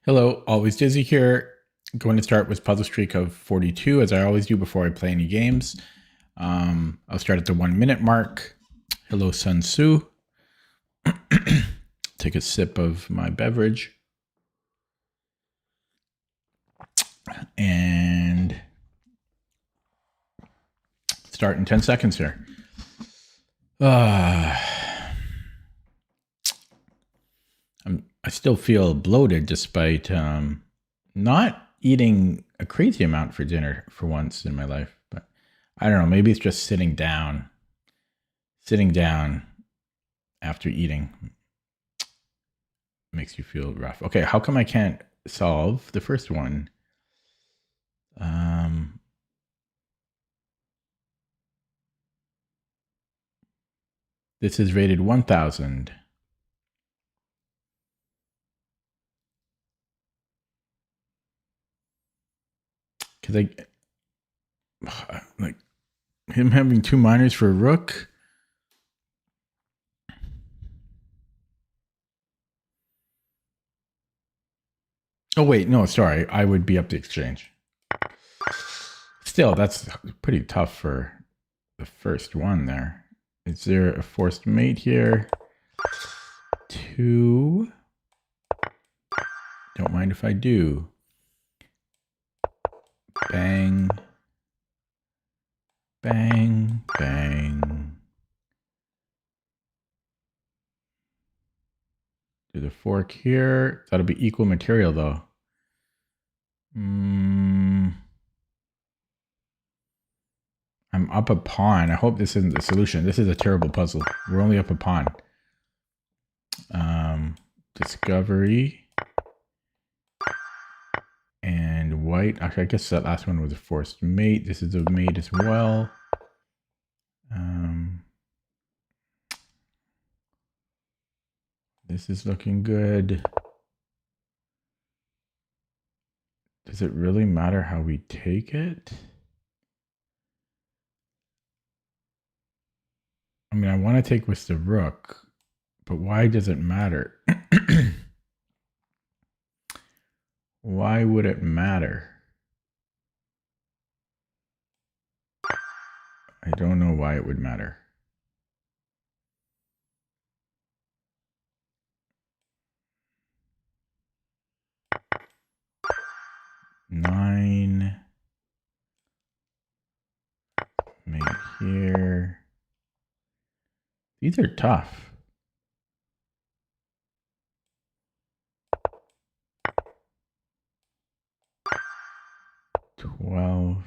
Hello, always Dizzy here. Going to start with puzzle streak of 42, as I always do before I play any games. I'll start at the 1 minute mark. Hello, Sun Tzu. Take a sip of my beverage. And start in 10 seconds here. I still feel bloated despite not eating a crazy amount for dinner for once in my life. But I don't know, maybe it's just sitting down after eating makes you feel rough. Okay, how come I can't solve the first one? This is rated 1000. Because like him having 2 minors for a rook. Oh wait, no, sorry. I would be up the exchange. Still, that's pretty tough for the first one there. Is there a forced mate here? 2. Don't mind if I do. Bang. Bang, bang. Do the fork here. That'll be equal material though. I'm up a pawn. I hope this isn't the solution. This is a terrible puzzle. We're only up a pawn. Discovery. And white. Actually, I guess that last one was a forced mate. This is a mate as well. This is looking good. Does it really matter how we take it? I mean, I want to take with the rook, but why does it matter? Why would it matter? I don't know why it would matter. Nine. Mate here. These are tough. $12.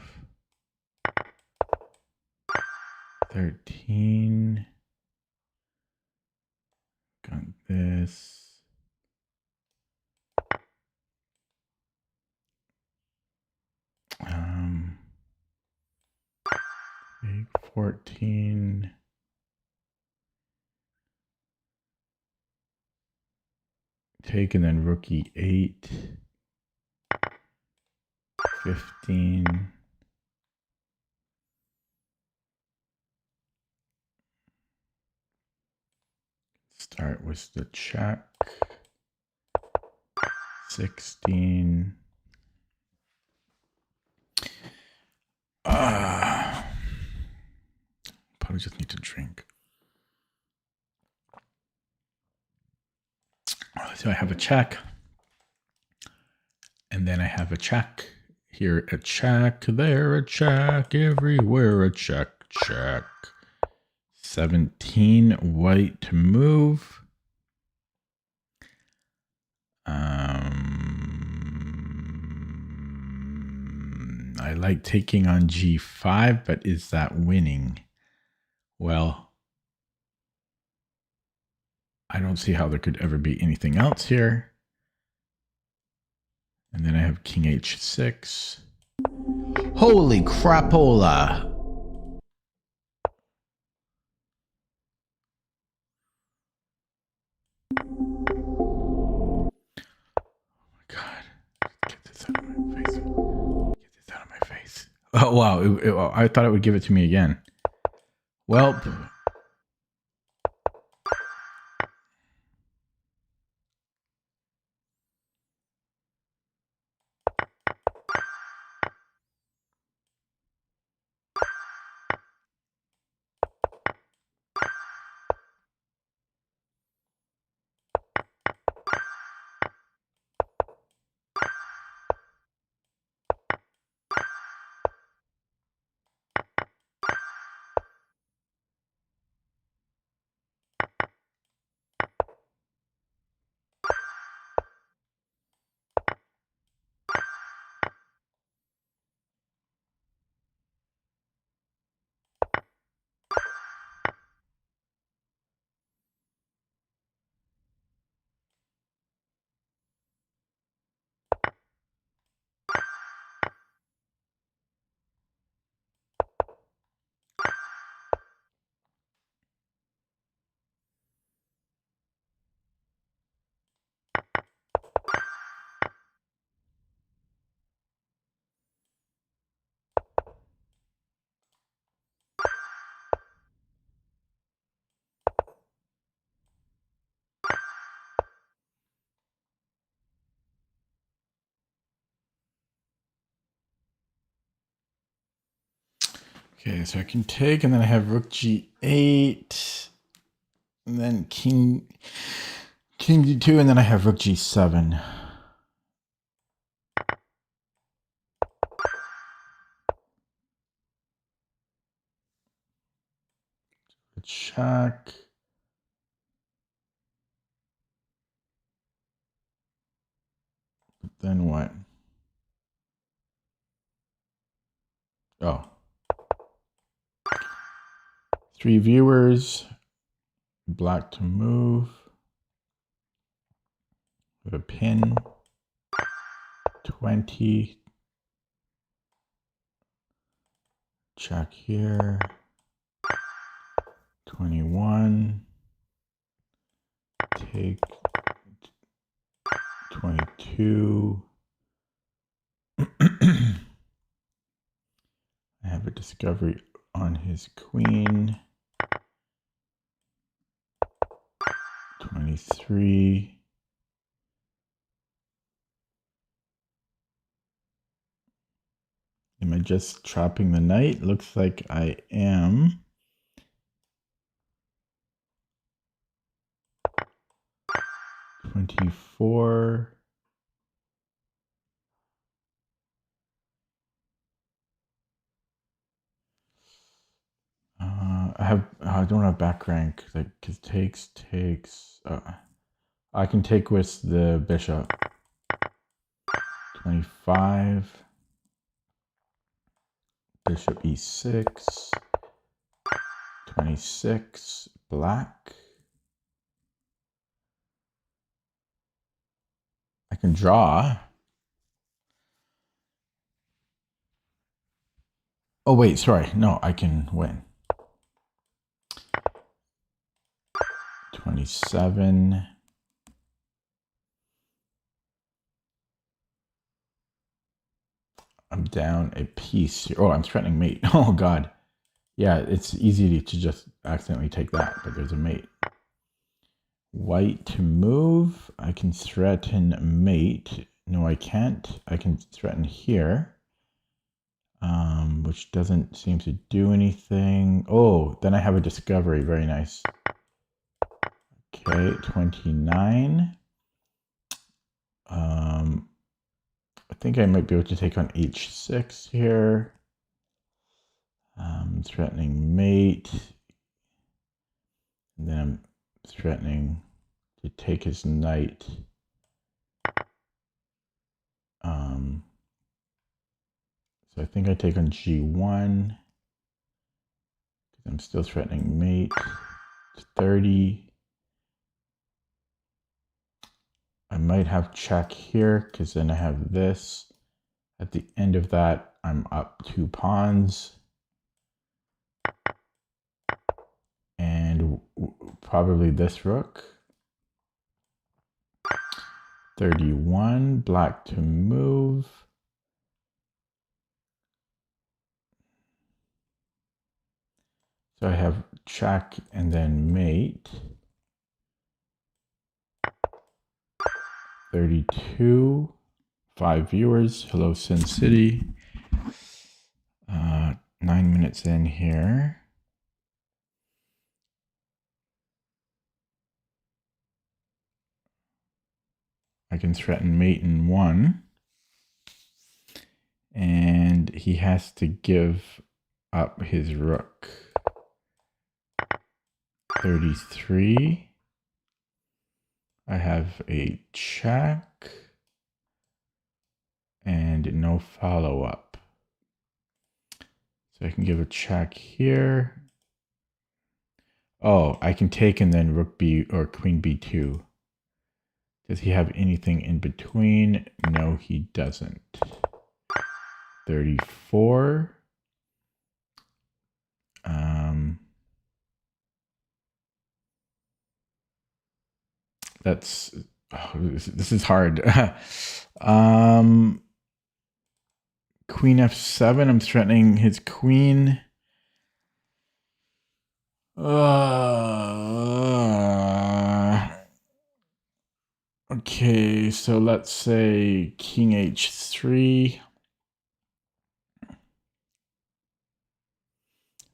13. Got this. Big 14. Take and then rookie 8. 15. Start with the check. 16. Probably just need to drink. So I have a check. And then I have a check. Here a check, there a check, everywhere a check, check. 17, white to move. I like taking on G5, but is that winning? Well, I don't see how there could ever be anything else here. And then I have King H6. Holy crapola! Oh, wow. I thought it would give it to me again. Well, Okay, so I can take, and then I have rook g8, and then king d2, and then I have rook g7. Check. Then what? Oh. 3 viewers. Black to move. With a pin. 20. Check here. 21. Take 22. I have a discovery on his queen. 23. Am I just trapping the knight? Looks like I am. 24. I don't have back rank because takes. I can take with the bishop. 25. Bishop e6. 26. Black. I can draw. Oh wait, sorry. No, I can win. 27. I'm down a piece here. Oh, I'm threatening mate. Oh god. Yeah, it's easy to just accidentally take that, but there's a mate. White to move. I can threaten mate. No, I can't. I can threaten here. Which doesn't seem to do anything. Oh, then I have a discovery. Very nice. Okay, 29. I think I might be able to take on h6 here. Threatening mate. And then I'm threatening to take his knight. So I think I take on g1. Because I'm still threatening mate. It's 30. I might have check here because then I have this. At the end of that, I'm up 2 pawns. And probably this rook. 31, black to move. So I have check and then mate. 32, 5 viewers. Hello, Sin City. 9 minutes in here. I can threaten mate in 1. And he has to give up his rook. 33. I have a check. And no follow-up. So I can give a check here. Oh, I can take and then rook b or queen b2. Does he have anything in between? No, he doesn't. 34. This is hard. Queen f7. I'm threatening his queen. Okay, so let's say king h3.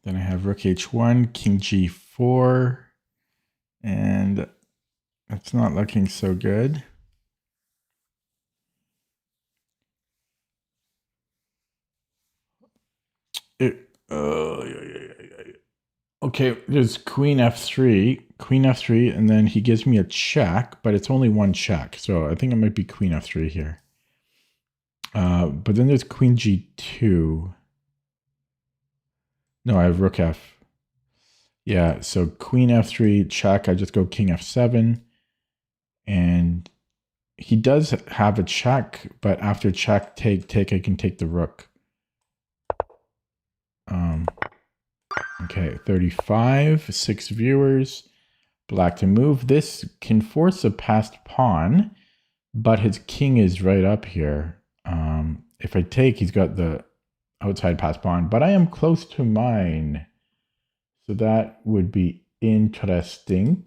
Then I have rook h1, king g4, and it's not looking so good. Okay, there's queen f3, and then he gives me a check, but it's only one check, so I think it might be queen f3 here. But then there's queen g2. No, I have rook f. Yeah, so queen f3, check, I just go king f7, and he does have a check, but after check, take, I can take the rook. Okay, 35, 6 viewers. Black to move. This can force a passed pawn, but his king is right up here. If I take, he's got the outside passed pawn, but I am close to mine. So that would be interesting,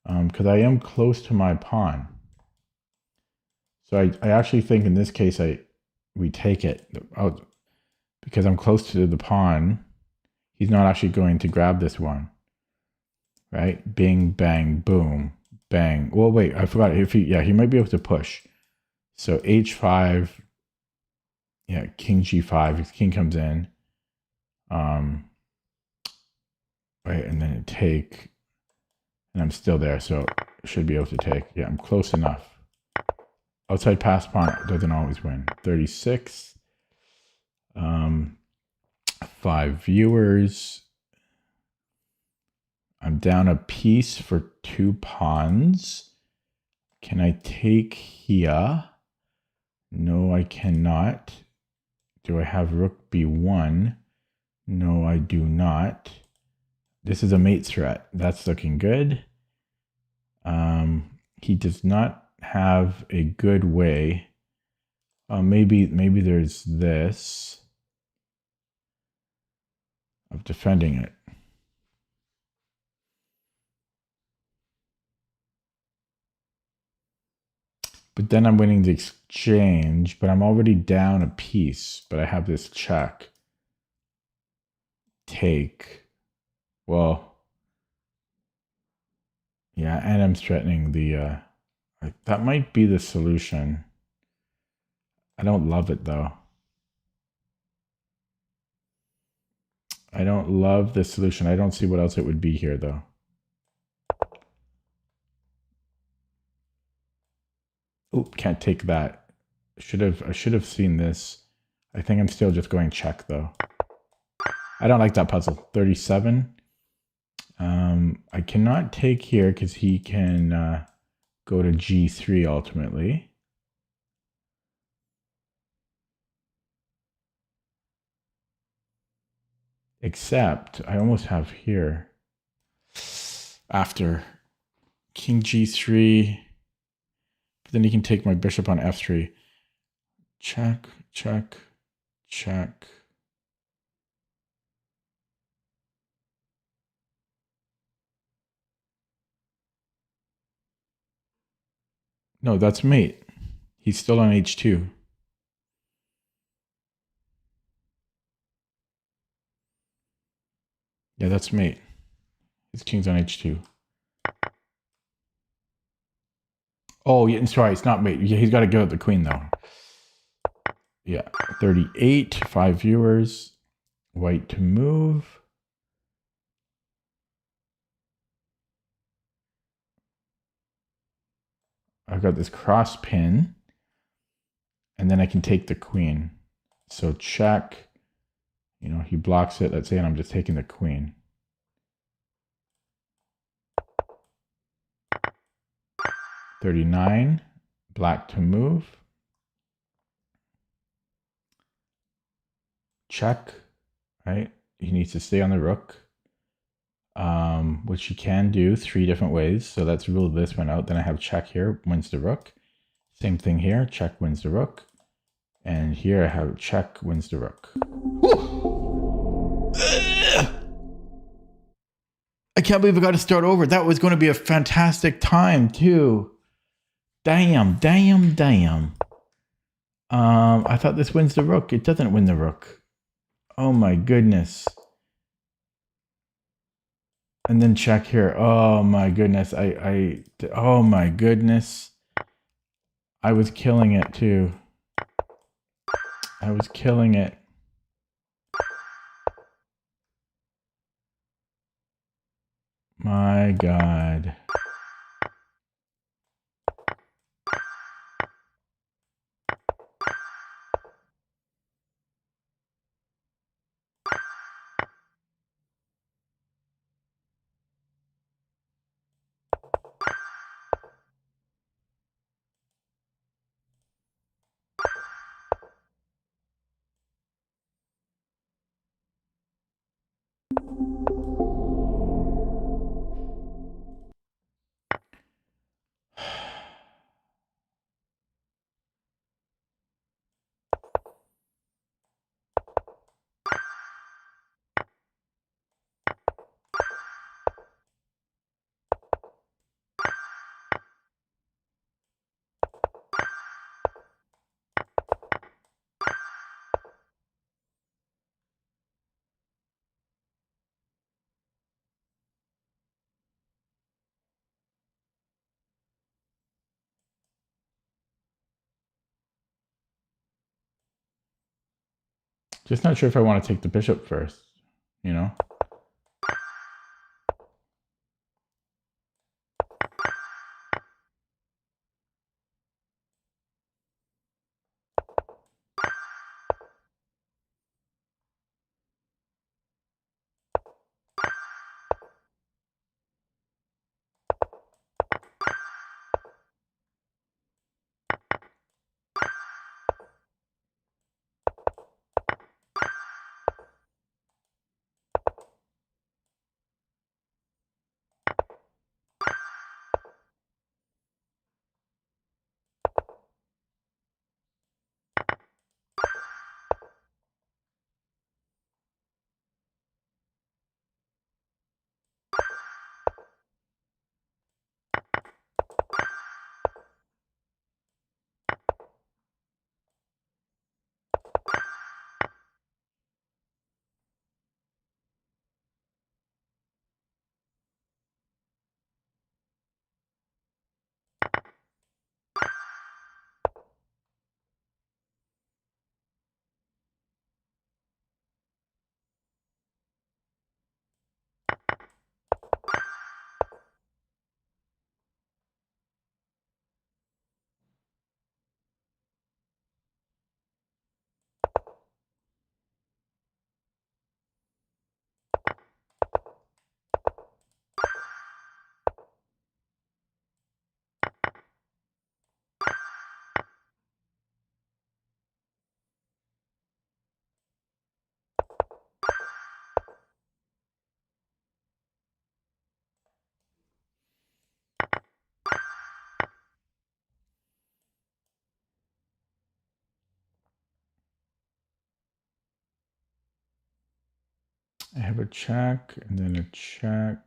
because I am close to my pawn. So I actually think in this case, we take it out because I'm close to the pawn. He's not actually going to grab this one, right? Bing, bang, boom, bang. Well, wait, I forgot. If he might be able to push. So h5, yeah, king g5. His king comes in, right, and then take, and I'm still there, so should be able to take. Yeah, I'm close enough. Outside pass pawn doesn't always win. 36. 5 viewers. I'm down a piece for 2 pawns. Can I take here? No, I cannot. Do I have rook b1? No, I do not. This is a mate threat. That's looking good. He does not have a good way. Maybe there's this of defending it. But then I'm winning the exchange, but I'm already down a piece, but I have this check. Take. Well, yeah, and I'm threatening the, that might be the solution. I don't love it though. I don't love the solution. I don't see what else it would be here though. Oop, can't take that. I should have seen this. I think I'm still just going check though. I don't like that puzzle. 37. I cannot take here because he can go to g3 ultimately. Except I almost have here after king g3. But then he can take my bishop on f3. Check, check, check. No, that's mate. He's still on h2. Yeah, that's mate. His king's on h2. Oh, yeah, sorry, it's not mate. Yeah, he's got to give up the queen, though. Yeah, 38, 5 viewers. White to move. I've got this cross pin. And then I can take the queen. So check. You know, he blocks it, let's say, and I'm just taking the queen. $39, black to move. Check, right? He needs to stay on the rook, which he can do 3 different ways. So let's rule this one out. Then I have check here, wins the rook. Same thing here, check wins the rook. And here I have check wins the rook. I can't believe I got to start over. That was going to be a fantastic time too. Damn. I thought this wins the rook. It doesn't win the rook. Oh my goodness. And then check here. Oh my goodness. Oh my goodness. I was killing it too. I was killing it. My God. Just not sure if I want to take the bishop first, you know? I have a check and then a check.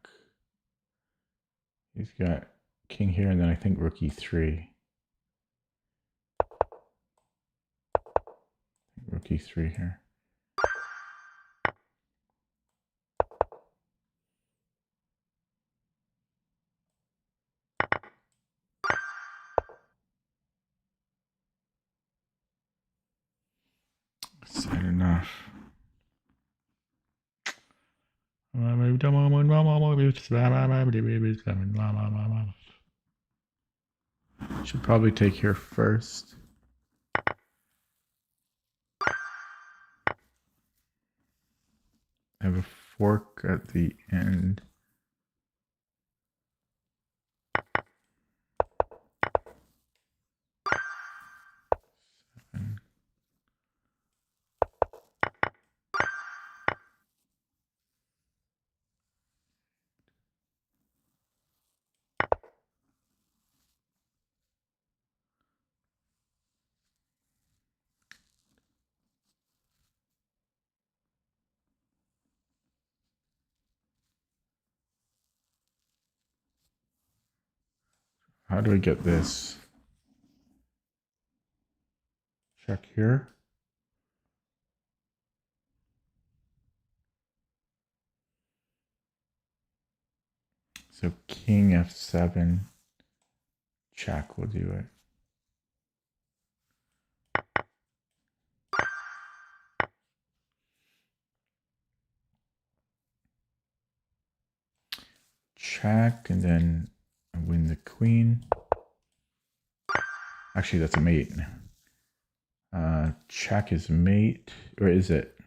He's got king here and then I think rook e3. Rook e3 here. Sad enough. Should probably take here first. I have a fork at the end. Seven. How do I get this? Check here. So king f7, check will do it. Check, and then I win the queen. Actually, that's a mate. Check is mate, or is it?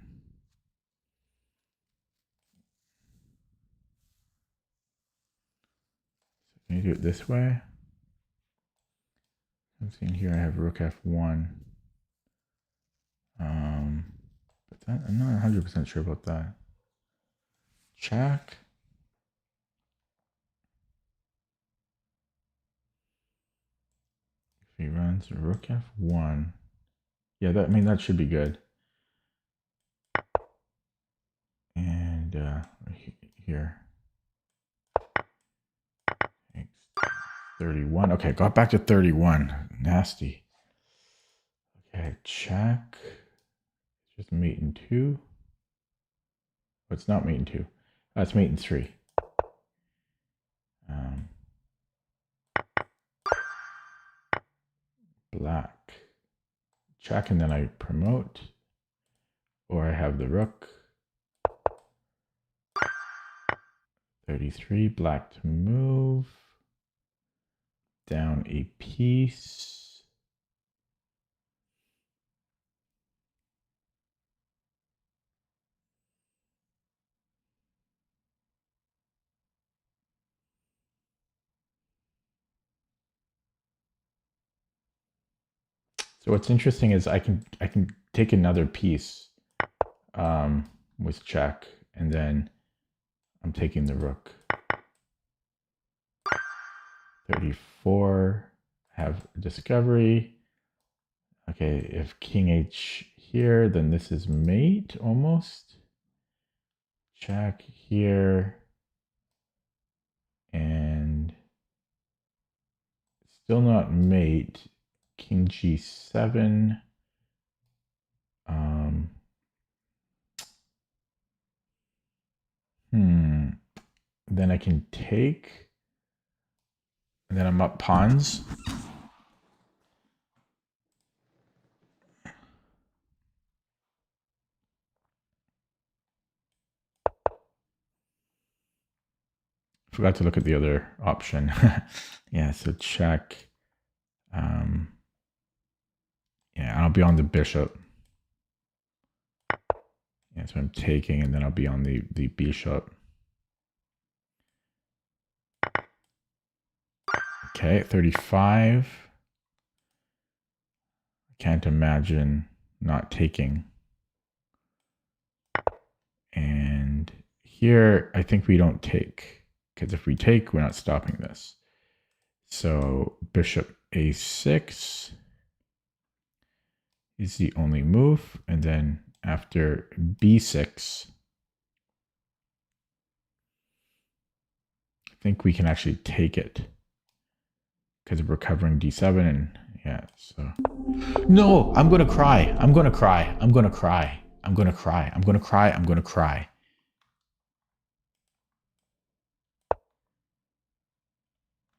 Can you do it this way? I'm seeing here I have rook f1. But that, I'm not 100% sure about that. Check. If he runs rook f1. Yeah, that, I mean, that should be good. And here. 31. Okay, got back to 31. Nasty. Okay, check. Just mate in 2. Oh, it's not mate in 2. It's mate in 3. Black. Check, and then I promote. Or I have the rook. 33. Black to move. Down a piece. So what's interesting is I can take another piece with check, and then I'm taking the rook. 34, have discovery. Okay, if king h here, then this is mate almost. Check here. And still not mate. King g7. Then I can take. And then I'm up pawns. Forgot to look at the other option. Yeah, so check. Yeah, I'll be on the bishop. Yeah, so I'm taking, and then I'll be on the bishop. Okay, 35. I can't imagine not taking. And here, I think we don't take, because if we take, we're not stopping this. So bishop a6 is the only move. And then after b6, I think we can actually take it, because we're covering d7. And yeah, so no, I'm gonna cry. I'm gonna cry. I'm gonna cry. I'm gonna cry. I'm gonna cry. I'm gonna cry.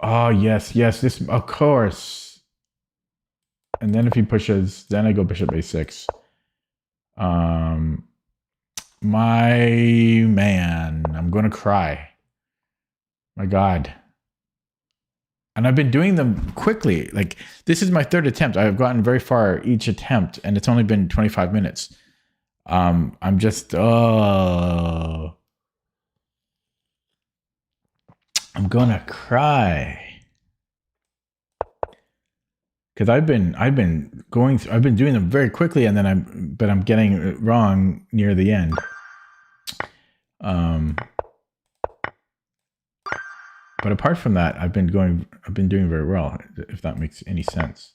Oh yes, yes, this, of course. And then if he pushes, then I go bishop a6. My man, I'm gonna cry. My God. And I've been doing them quickly. Like, this is my third attempt. I've gotten very far each attempt, and it's only been 25 minutes. I'm just, oh, I'm gonna cry. Because I've been doing them very quickly, and then I'm getting it wrong near the end. But apart from that, I've been doing very well, if that makes any sense.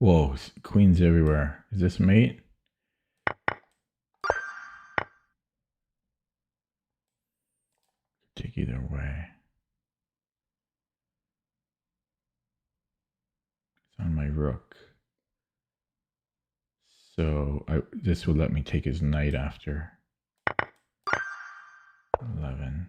Whoa, queens everywhere. Is this mate? Take either way. It's on my rook. So this will let me take his knight after 11.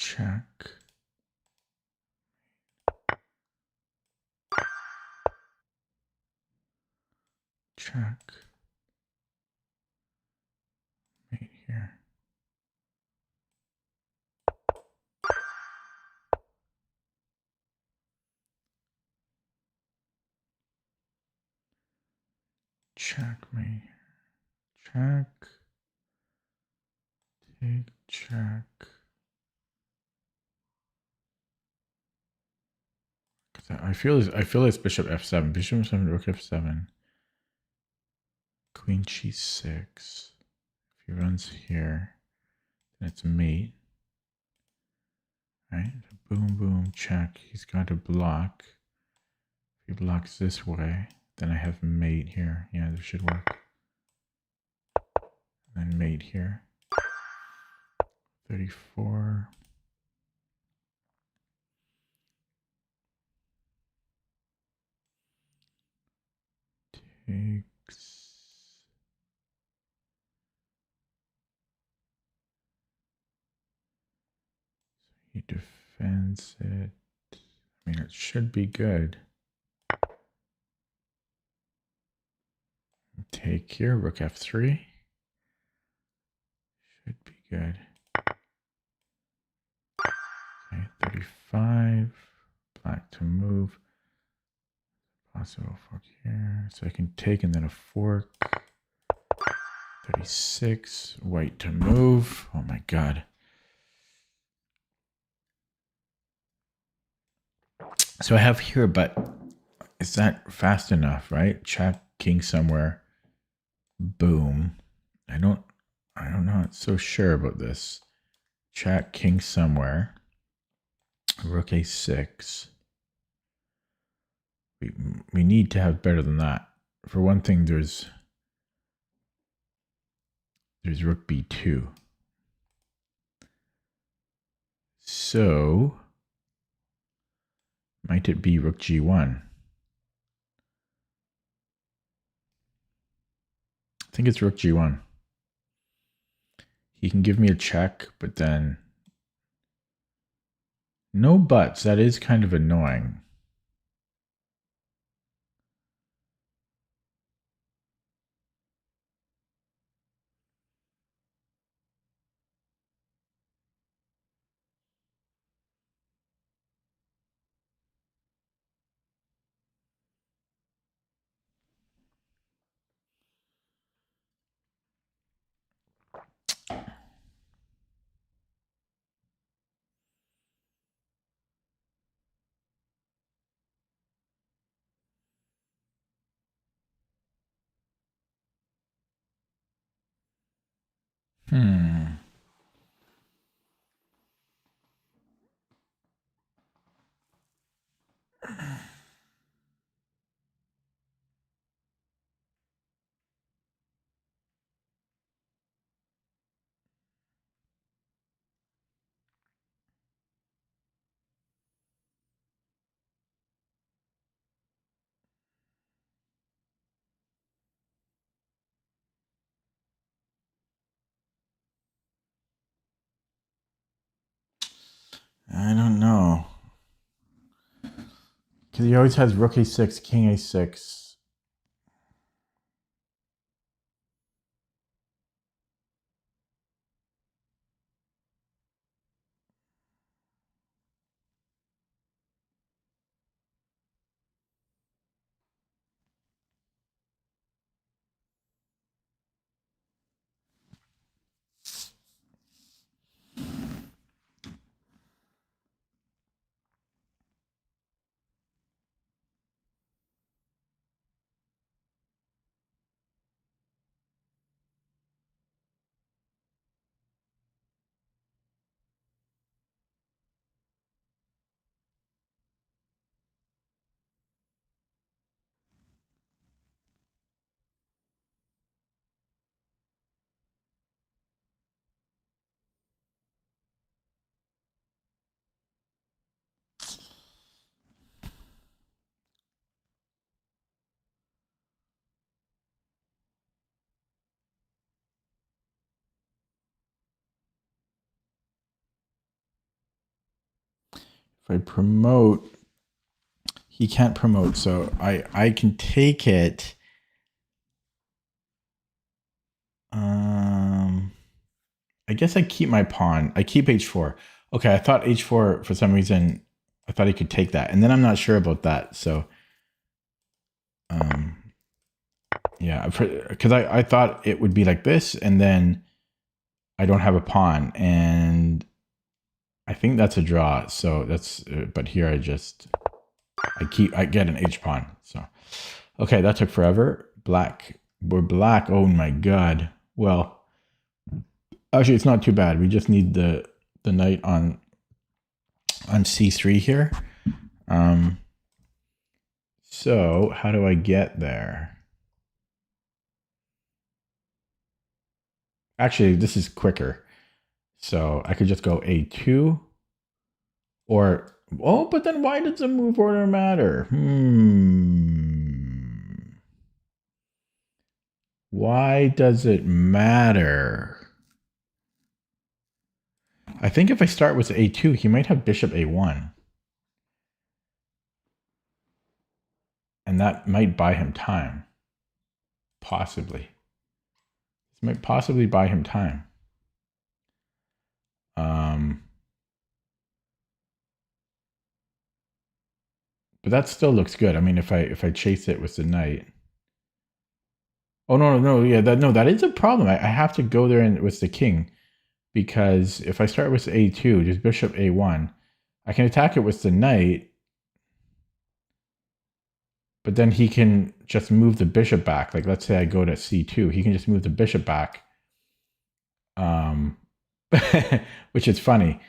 Check. Check. Right here. Checkmate. Check. Take check. I feel it's bishop f7. Bishop f7, rook f7. Queen g6. If he runs here, then it's mate. Right? Boom, boom, check. He's got to block. If he blocks this way, then I have mate here. Yeah, this should work. And then mate here. 34. Takes. He defends it. I mean, it should be good. Take here, rook f3. Should be good. Okay, 35. Black to move. Possible fork here. So I can take and then a fork. 36. White to move. Oh my god. So I have here, but is that fast enough, right? Check, king somewhere. Boom. I don't know. It's so sure about this. Check, king somewhere. Rook a6. We need to have better than that. For one thing, there's rook b2. So might it be rook g1? I think it's rook g1. He can give me a check, but then no buts. That is kind of annoying. I don't know. Because he always has rook a6, king a6. If I promote, he can't promote, so I can take it. I guess I keep my pawn. I keep h4. Okay, I thought h4 for some reason. I thought he could take that, and then I'm not sure about that. So, yeah, because I thought it would be like this, and then I don't have a pawn, and I think that's a draw. So that's. But here I just. I get an H pawn. So, okay, that took forever. Black, we're black. Oh my god. Well, actually, it's not too bad. We just need the knight on C3 here. So how do I get there? Actually, this is quicker. So I could just go A2 or, oh, but then why does the move order matter? Why does it matter? I think if I start with A2, he might have bishop A1. And that might buy him time. Possibly. This might possibly buy him time. But that still looks good. I mean, if I chase it with the knight. Oh no, yeah, that is a problem. I have to go there with the king, because if I start with A2, just bishop A1, I can attack it with the knight, but then he can just move the bishop back. Like, let's say I go to C2, he can just move the bishop back, which is funny.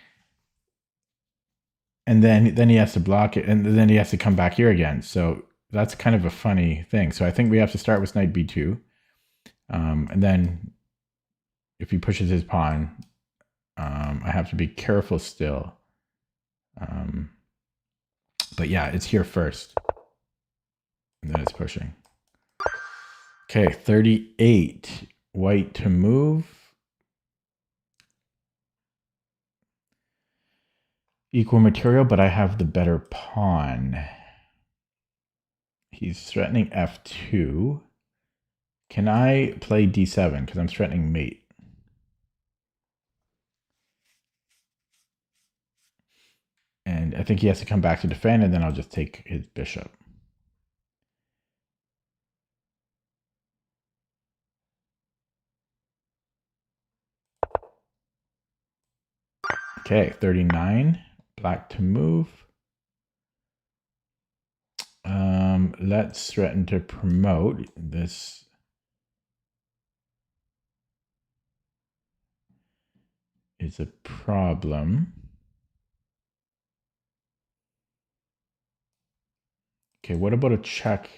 And then he has to block it, and then he has to come back here again. So that's kind of a funny thing. So I think we have to start with knight B2, and then if he pushes his pawn, I have to be careful still. But yeah, it's here first, and then it's pushing. Okay, 38. White to move. Equal material, but I have the better pawn. He's threatening F2. Can I play D7? Because I'm threatening mate. And I think he has to come back to defend, and then I'll just take his bishop. Okay, 39. Black to move. Let's threaten to promote. This is a problem. Okay, what about a check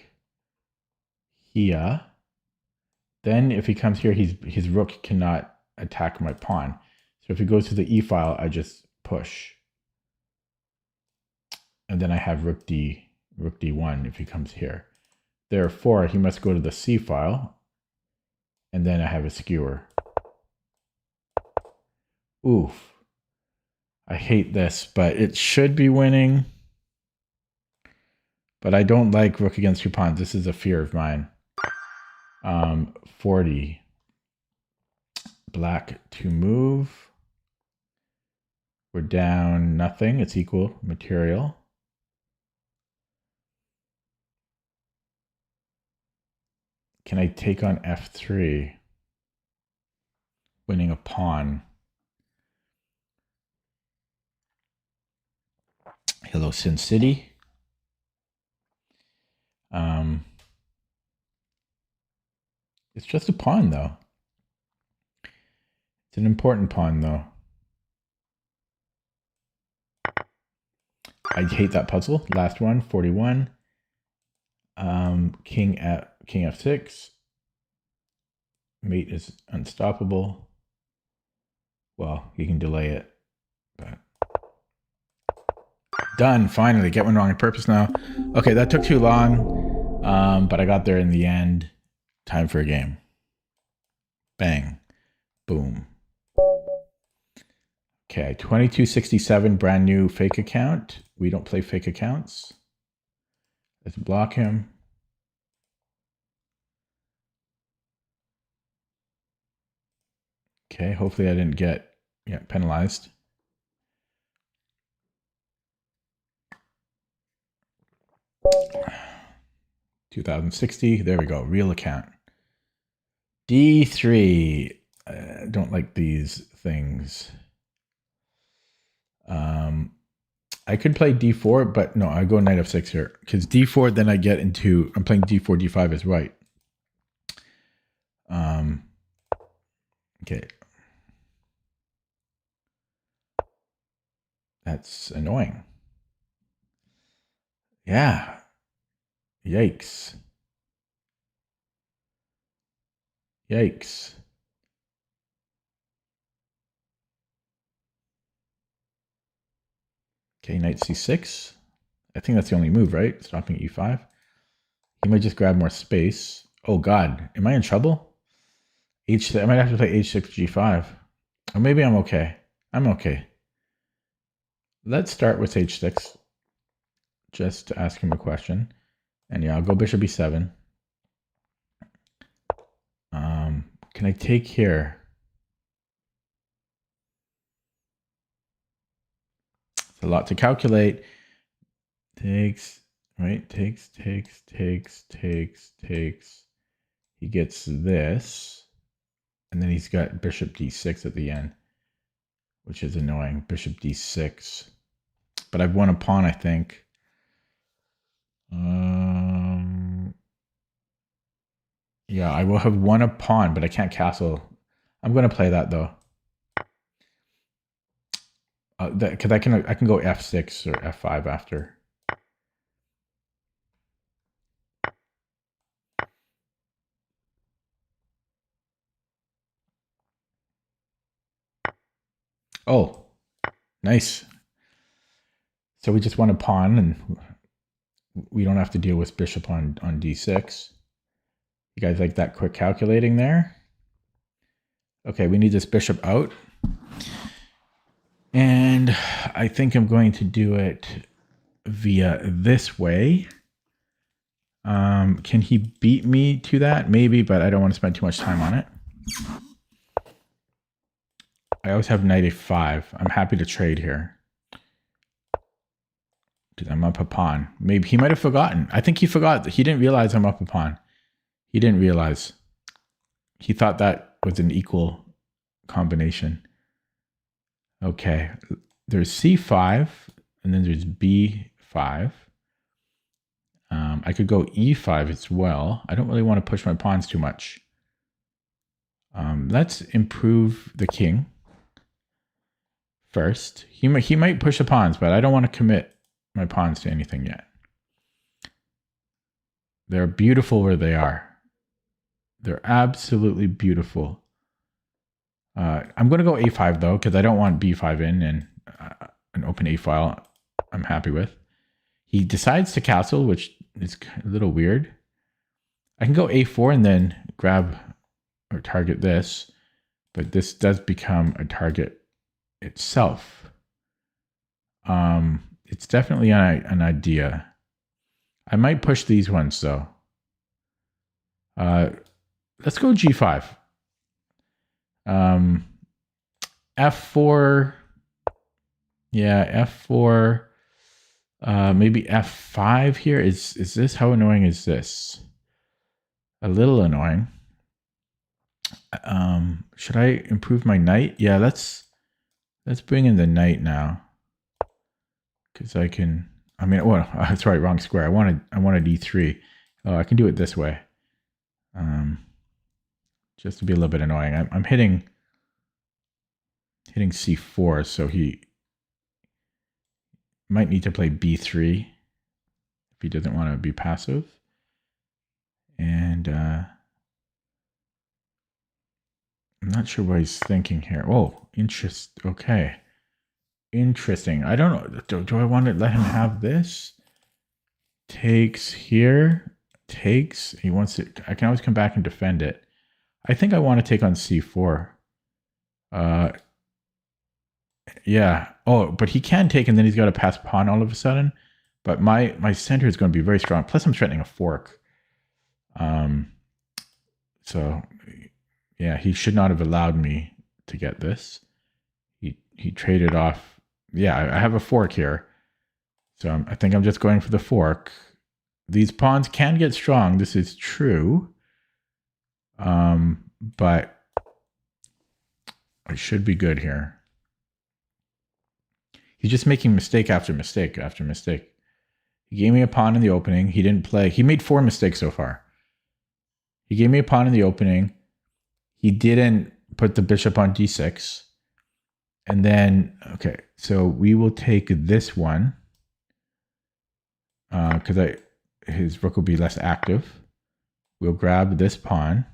here? Then if he comes here, his rook cannot attack my pawn. So if he goes to the E file, I just push. And then I have rook D1 if he comes here. Therefore, he must go to the C file. And then I have a skewer. Oof. I hate this, but it should be winning. But I don't like rook against two pawns. This is a fear of mine. 40. Black to move. We're down nothing. It's equal material. Can I take on F3? Winning a pawn. Hello, Sin City. It's just a pawn, though. It's an important pawn, though. I hate that puzzle. Last one, 41. King F6. Mate is unstoppable. Well, you can delay it, but done. Finally, get one wrong on purpose now. Okay, that took too long, but I got there in the end. Time for a game. Bang, boom. Okay, 2267, brand new fake account. We don't play fake accounts. Let's block him. Okay, hopefully I didn't get penalized. $2,060. There we go. Real account. D3. Don't like these things. I could play d4, but no, I go knight f6 here. Because d4, then I get into... I'm playing d4, d5 is right. Okay. That's annoying. Yeah. Yikes. Yikes. Okay, knight c6. I think that's the only move, right? Stopping e5. He might just grab more space. Oh god, am I in trouble? I might have to play h6, g5. Or maybe I'm okay. I'm okay. Let's start with h6. Just to ask him a question. And yeah, I'll go bishop e7. Can I take here? It's a lot to calculate. Takes, right? Takes. He gets this. And then he's got bishop d6 at the end, which is annoying. Bishop d6. But I've won a pawn, I think. Yeah, I will have won a pawn, but I can't castle. I'm going to play that, though. Because I can go f6 or f5 after. Oh, nice. So we just won a pawn, and we don't have to deal with bishop on d6. You guys like that quick calculating there? Okay, we need this bishop out. And I think I'm going to do it via this way. Can he beat me to that? Maybe, but I don't want to spend too much time on it. I always have knight a5. I'm happy to trade here. Because I'm up a pawn. Maybe he might have forgotten. I think he forgot. He didn't realize I'm up a pawn. He didn't realize. He thought that was an equal combination. Okay. There's c5, and then there's b5. I could go e5 as well. I don't really want to push my pawns too much. Let's improve the king first. He might push the pawns, but I don't want to commit my pawns to anything yet. They're beautiful where they are. They're absolutely beautiful. I'm going to go a5 though, because I don't want b5 in, and an open a file I'm happy with. He decides to castle, which is a little weird. I can go a4 and then grab or target this, but this does become a target itself. It's definitely an idea. I might push these ones though. Let's go g5. F4. Yeah, f4. Maybe f5 here. Is this, how annoying is this? A little annoying. Should I improve my knight? Yeah, let's bring in the knight now. Because I can, I mean, well, that's right, wrong square. I wanted e3. Oh, I can do it this way. Just to be a little bit annoying. I'm hitting c4, so he might need to play b3 if he doesn't want to be passive. And I'm not sure what he's thinking here. Oh, okay. Interesting. I don't know. Do I want to let him have this? Takes here. Takes. He wants it. I can always come back and defend it. I think I want to take on c4. Yeah. Oh, but he can take, and then he's got to pass pawn all of a sudden. But my center is going to be very strong. Plus, I'm threatening a fork. So, yeah, he should not have allowed me to get this. He traded off. Yeah, I have a fork here. So I think I'm just going for the fork. These pawns can get strong. This is true. But I should be good here. He's just making mistake after mistake after mistake. He gave me a pawn in the opening. He didn't play. He made 4 mistakes so far. He gave me a pawn in the opening. He didn't put the bishop on d6. And then, okay, so we will take this one because his rook will be less active. We'll grab this pawn.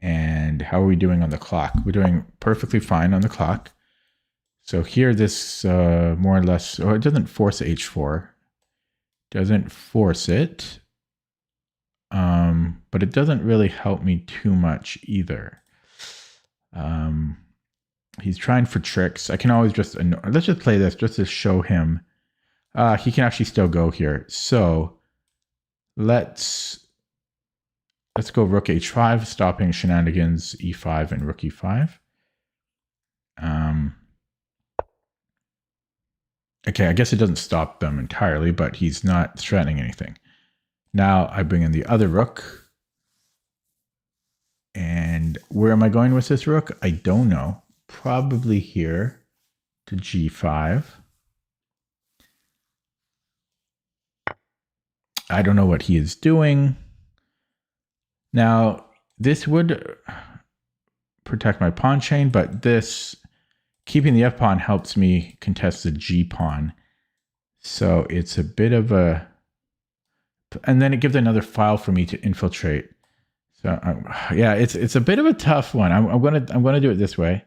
And how are we doing on the clock? We're doing perfectly fine on the clock. So here, this more or less, it doesn't force h4. Doesn't force it. But it doesn't really help me too much either. He's trying for tricks. I can always just, let's just play this just to show him. He can actually still go here. So let's go rook h5, stopping shenanigans e5 and rook e5. Okay, I guess it doesn't stop them entirely, but he's not threatening anything. Now I bring in the other rook. And where am I going with this rook? I don't know. Probably here to g5. I don't know what he is doing. Now, this would protect my pawn chain, but this, keeping the f pawn helps me contest the g pawn. So it's a bit of a, and then it gives another file for me to infiltrate. So yeah, it's a bit of a tough one. I'm gonna do it this way,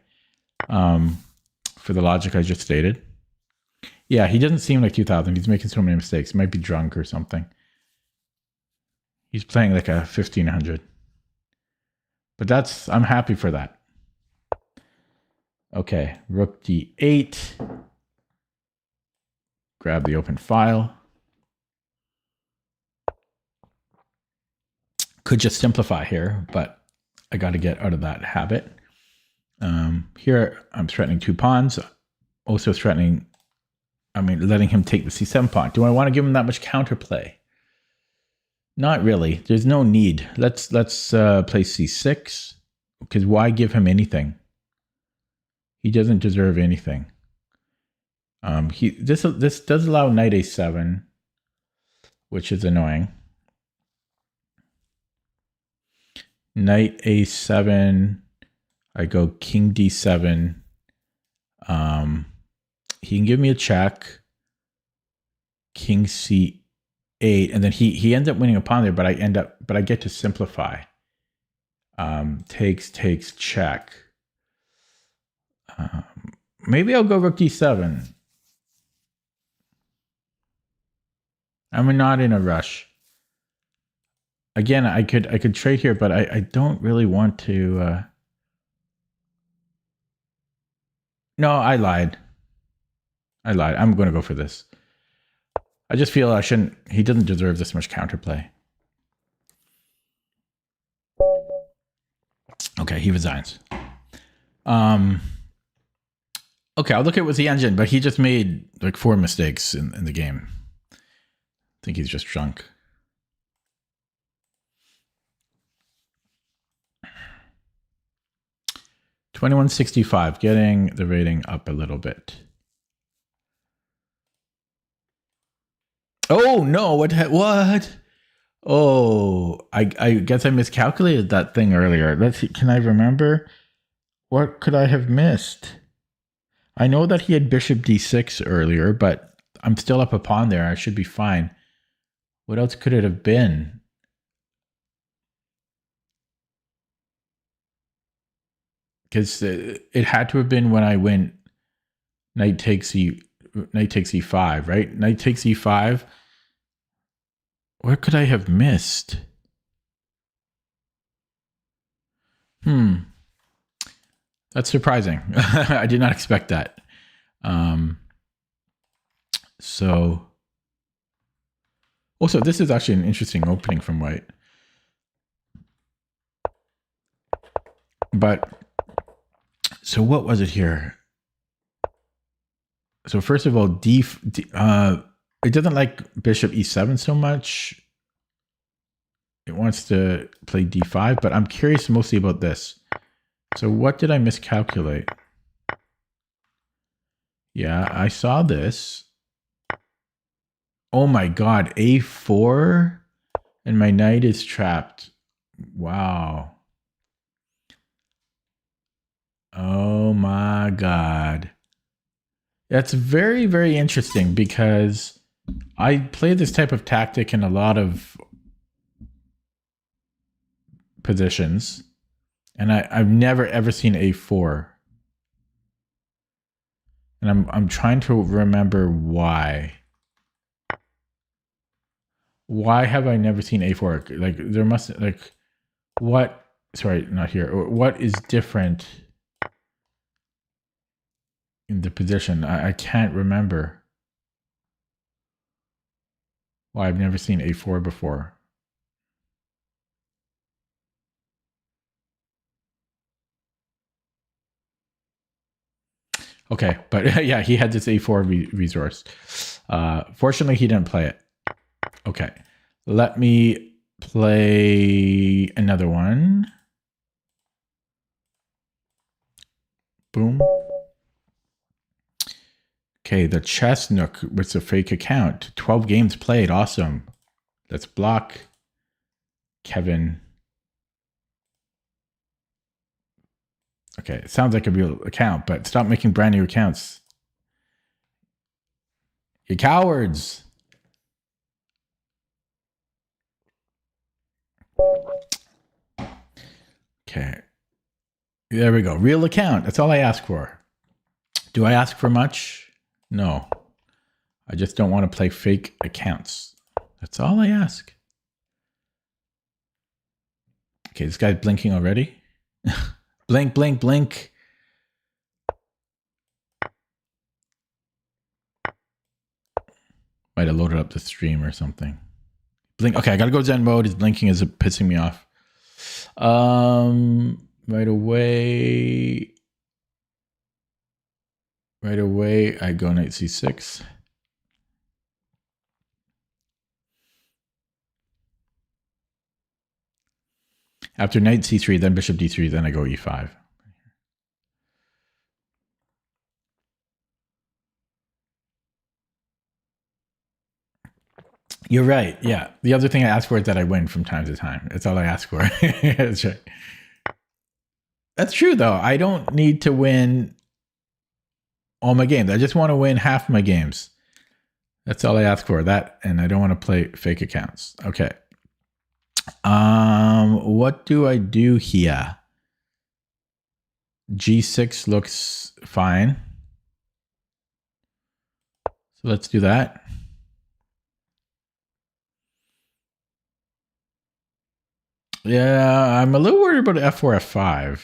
for the logic I just stated. Yeah, he doesn't seem like 2000. He's making so many mistakes. He might be drunk or something. He's playing like a 1500. But I'm happy for that. Okay, rook d8. Grab the open file. Could just simplify here, but I got to get out of that habit. Here, I'm threatening 2 pawns. Also threatening, letting him take the c7 pawn. Do I want to give him that much counterplay? Not really. There's no need. Let's play c6, because why give him anything? He doesn't deserve anything. This does allow knight a7, which is annoying. Knight a7. I go king d7. He can give me a check. King c8, and then he ends up winning a pawn there, but I get to simplify. Takes check. Maybe I'll go rook d7. I'm not in a rush. Again, I could trade here, but I don't really want to. No, I lied. I'm going to go for this. I just feel I shouldn't. He doesn't deserve this much counterplay. Okay, he resigns. Okay, I'll look at what's the engine, but he just made like 4 mistakes in the game. I think he's just drunk. $21.65, getting the rating up a little bit. Oh no! What? Oh, I guess I miscalculated that thing earlier. Let's see. Can I remember? What could I have missed? I know that he had bishop d6 earlier, but I'm still up a pawn there. I should be fine. What else could it have been? Because it had to have been when I went knight takes e5, right? Knight takes e5. What could I have missed? That's surprising. I did not expect that. So, also, this is actually an interesting opening from white. But, so what was it here? So first of all, it doesn't like bishop e7 so much. It wants to play d5, but I'm curious mostly about this. So what did I miscalculate? Yeah, I saw this. Oh my god, a4 and my knight is trapped. Wow. Oh my god. That's very, very interesting because I play this type of tactic in a lot of positions, and I've never ever seen a4. And I'm trying to remember why. Why have I never seen a4? Like there must like what? Sorry, not here. What is different in the position? I can't remember why I've never seen a4 before. Okay, but yeah, he had this a4 resource. Fortunately, he didn't play it. Okay, let me play another one. Boom. Okay, the chess nook with a fake account. 12 games played. Awesome. Let's block Kevin. Okay, it sounds like a real account, but stop making brand new accounts. You cowards. Okay. There we go. Real account. That's all I ask for. Do I ask for much? No. I just don't want to play fake accounts. That's all I ask. Okay, this guy's blinking already. Blink, blink, blink. Might have loaded up the stream or something. Blink. Okay, I gotta go Zen mode. His blinking is pissing me off. Right away. Right away, I go knight c6. After knight c3, then bishop d3, then I go e5. You're right. Yeah. The other thing I ask for is that I win from time to time. That's all I ask for. That's right. That's true, though. I don't need to win all my games. I just want to win half my games. That's all I ask for. That, and I don't want to play fake accounts. Okay. What do I do here? G6 looks fine. So let's do that. Yeah, I'm a little worried about f4, f5.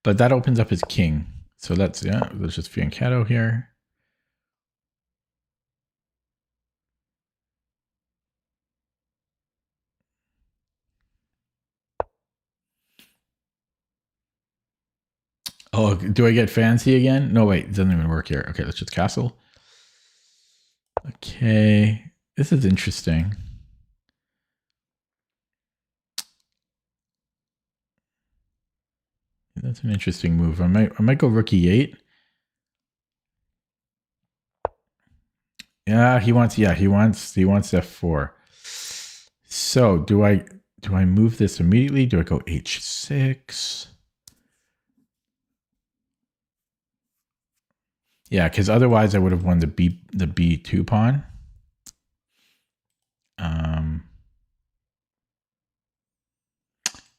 But that opens up his king. So let's just fianchetto here. Oh, do I get fancy again? No, wait, it doesn't even work here. Okay, let's just castle. Okay, this is interesting. That's an interesting move. I might go rook e8. Yeah, he wants f4. So do I move this immediately? Do I go h6? Yeah, because otherwise I would have won the b2 pawn.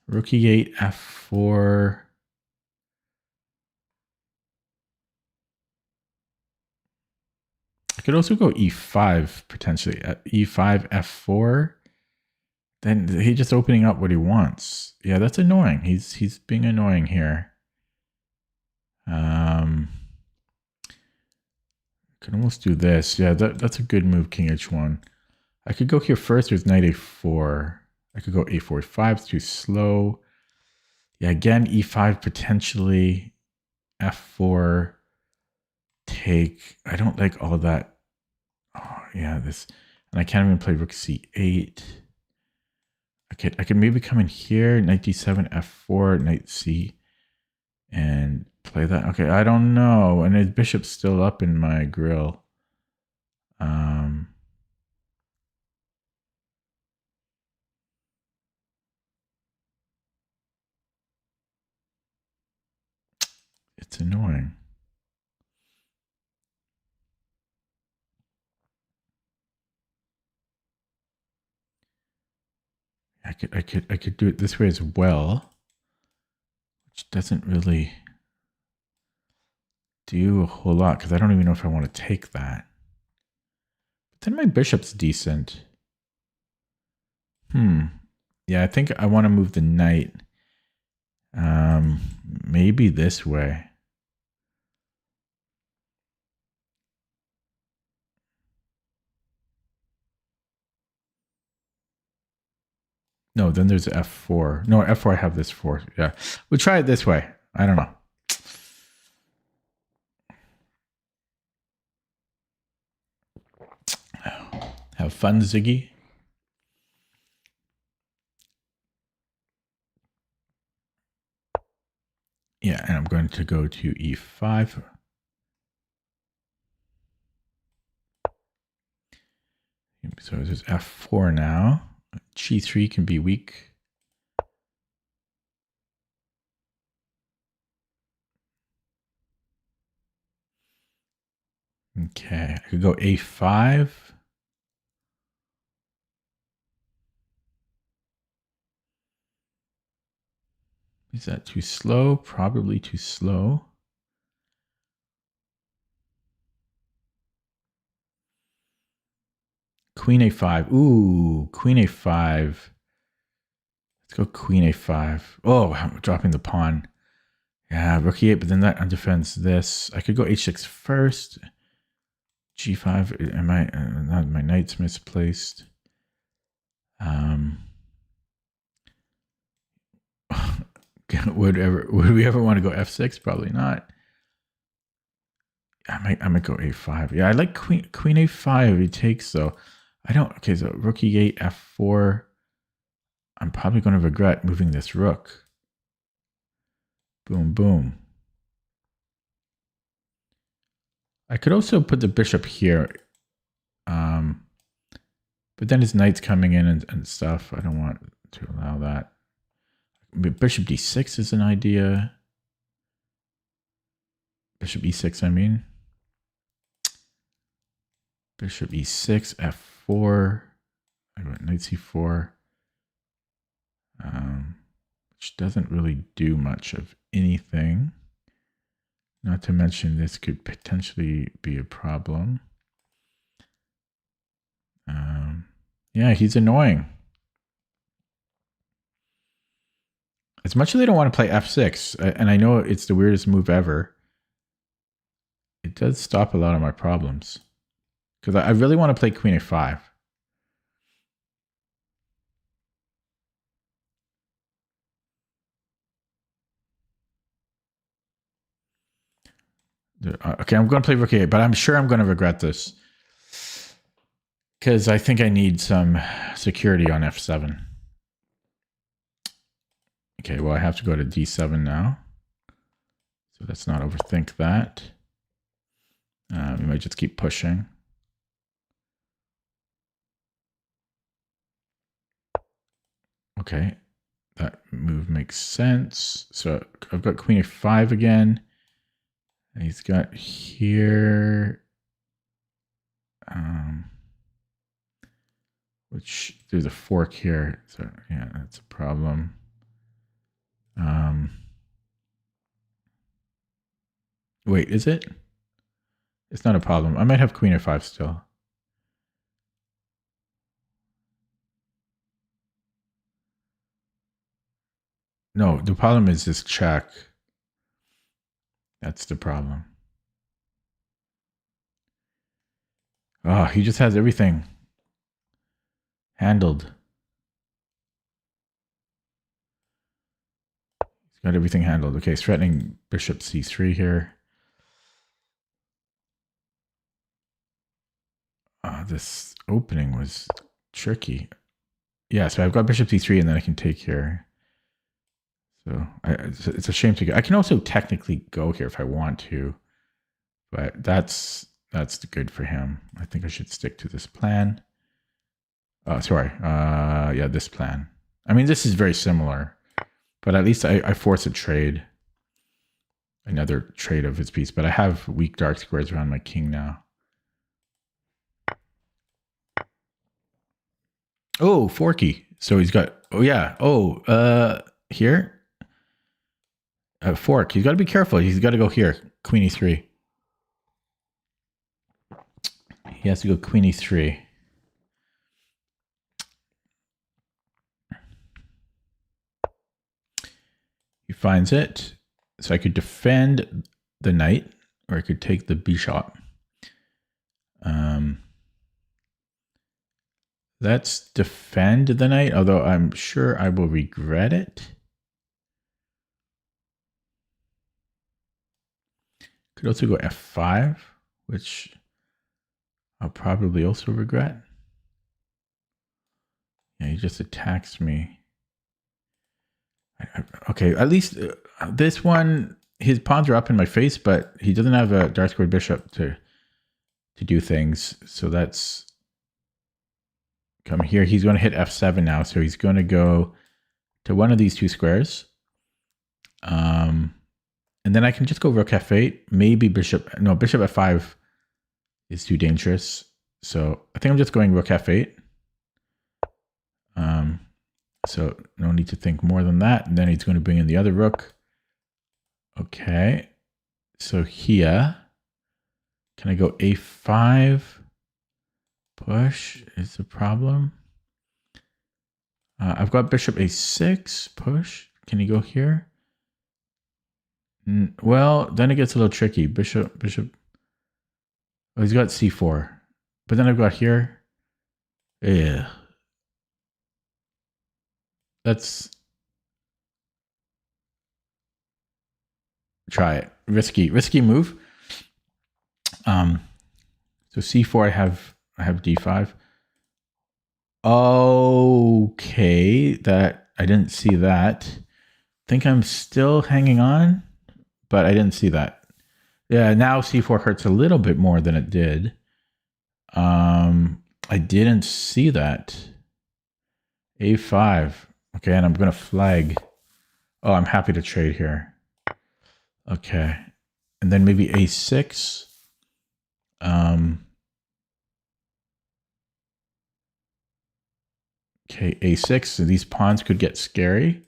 Rook e8, f4. I could also go e5 potentially. E5, f4. Then he's just opening up what he wants. Yeah, that's annoying. He's being annoying here. Could almost do this. Yeah, that's a good move, king h1. I could go here first with knight a4. I could go a4, 5, it's too slow. Yeah, again, e5 potentially. f4, take. I don't like all that. Oh, yeah, this. And I can't even play rook c8. I could maybe come in here, knight d7, f4, knight c. and play that. Okay, I don't know. And his bishop's still up in my grill. It's annoying. I could do it this way as well, which doesn't really do a whole lot because I don't even know if I want to take that. But then my bishop's decent. Yeah, I think I want to move the knight. Maybe this way. No, then there's F4. No, F4, I have this 4. Yeah. We'll try it this way. I don't know. Have fun, Ziggy. Yeah, and I'm going to go to E5. So there's F4 now. G3 can be weak. Okay, I could go A5. Is that too slow? Probably too slow. Queen A5. Ooh, Queen A5. Let's go Queen A5. Oh, I'm dropping the pawn. Yeah, Rook E8, but then that undefends this. I could go H6 first. G5. Am I? My knight's misplaced. Would we ever want to go F6? Probably not. I might go A5. Yeah, I like Queen A5. He takes though. I don't. Okay, so Rook E8, F4. I'm probably going to regret moving this rook. Boom, boom. I could also put the bishop here. But then his knight's coming in and stuff. I don't want to allow that. Bishop D6 is an idea. Bishop E6, I mean. Bishop E6, F4. I got knight C4. Which doesn't really do much of anything. Not to mention this could potentially be a problem. Yeah, he's annoying. As much as they don't want to play F6, and I know it's the weirdest move ever, it does stop a lot of my problems. Because I really want to play Queen A5. Okay, I'm going to play Rook A8, but I'm sure I'm going to regret this. Because I think I need some security on F7. Okay, well, I have to go to D7 now. So let's not overthink that. We might just keep pushing. Okay, that move makes sense. So I've got Queen A5 again. And he's got here, which there's a fork here. So yeah, that's a problem. Wait, is it? It's not a problem. I might have Queen A5 still. No, the problem is this check. That's the problem. Oh, he just has everything handled. He's got everything handled. Okay, he's threatening bishop C3 here. This opening was tricky. Yeah, so I've got bishop C3 and then I can take here. So it's a shame to go. I can also technically go here if I want to, but that's good for him. I think I should stick to this plan. Sorry. Yeah, this plan. I mean, this is very similar, but at least I force a trade. Another trade of his piece, but I have weak dark squares around my king now. Oh, Forky. So he's got, oh yeah. Oh, here. Fork. He's got to be careful. He's got to go here. Queen e3. He has to go queen e3. He finds it. So I could defend the knight, or I could take the bishop. Let's defend the knight, although I'm sure I will regret it. Could also go f5, which I'll probably also regret. Yeah, he just attacks me. Okay, at least this one, his pawns are up in my face, but he doesn't have a dark squared bishop to do things. So that's come here. He's going to hit f7 now, so he's going to go to one of these two squares. And then I can just go rook f8, maybe bishop. No, bishop f5 is too dangerous. So I think I'm just going rook f8. So no need to think more than that. And then he's going to bring in the other rook. Okay. So here, can I go a5? Push is the problem. I've got bishop a6, push. Can he go here? Well, then it gets a little tricky. Bishop. Oh, he's got c4. But then I've got here. Yeah. Let's try it. Risky move. So c4, I have d5. Okay, that I didn't see that. Think I'm still hanging on, but I didn't see that. Yeah, now c4 hurts a little bit more than it did. I didn't see that. a5. Okay, and I'm going to flag. Oh, I'm happy to trade here. Okay. And then maybe a6. Okay, a6. So these pawns could get scary.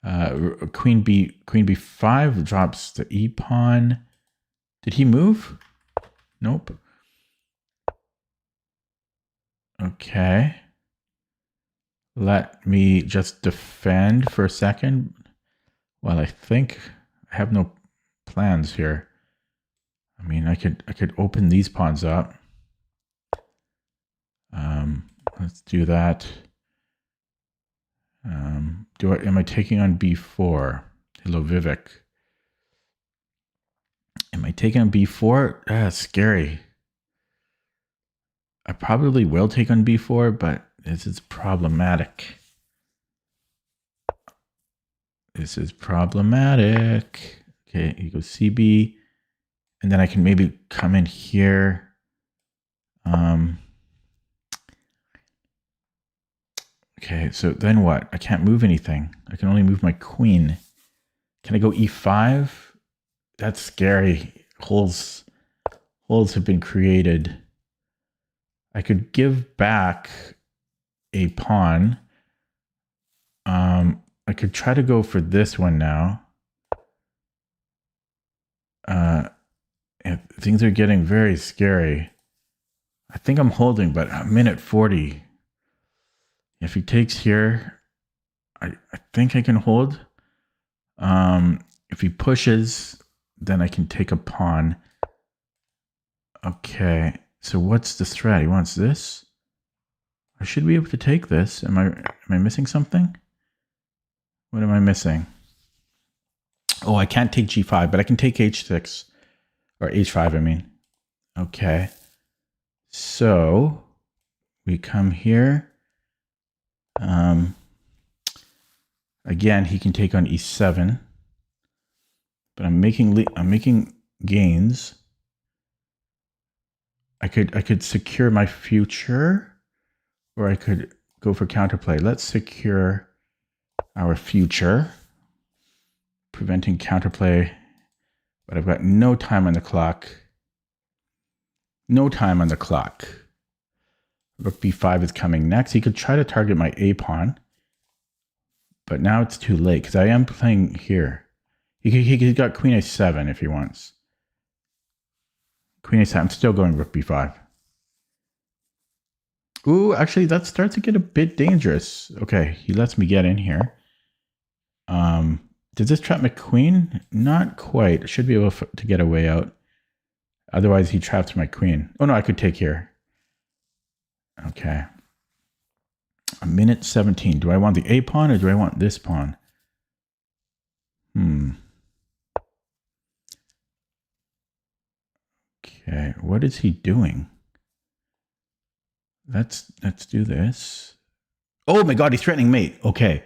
Queen b5 drops the e pawn. Did he move? Nope. Okay. Let me just defend for a second. Well, I think I have no plans here. I mean, I could open these pawns up. Let's do that. Am I taking on b4? Hello, Vivek. Am I taking on b4? That's scary. I probably will take on b4, but this is problematic. This is problematic. Okay, you go cb, and then I can maybe come in here. Okay, so then what? I can't move anything. I can only move my queen. Can I go e5? That's scary. Holes have been created. I could give back a pawn. I could try to go for this one now. Things are getting very scary. I think I'm holding, but I'm in at 40. If he takes here, I think I can hold. If he pushes, then I can take a pawn. Okay, so what's the threat? He wants this. I should be able to take this. Am I missing something? What am I missing? Oh, I can't take g5, but I can take h6. Or h5, I mean. Okay. So, we come here. Again, he can take on e7, but I'm making gains. I could secure my future, or I could go for counterplay. Let's secure our future, preventing counterplay, but I've got no time on the clock. No time on the clock. Rook b5 is coming next. He could try to target my a pawn, but now it's too late because I am playing here. He got queen a7 if he wants. Queen a7. I'm still going rook b5. Ooh, actually, that starts to get a bit dangerous. Okay, he lets me get in here. Does this trap my queen? Not quite. Should be able to get a way out. Otherwise, he traps my queen. Oh, no, I could take here. Okay. A minute 17. Do I want the a pawn or do I want this pawn? Okay, what is he doing? Let's do this. Oh my god, he's threatening mate. Okay.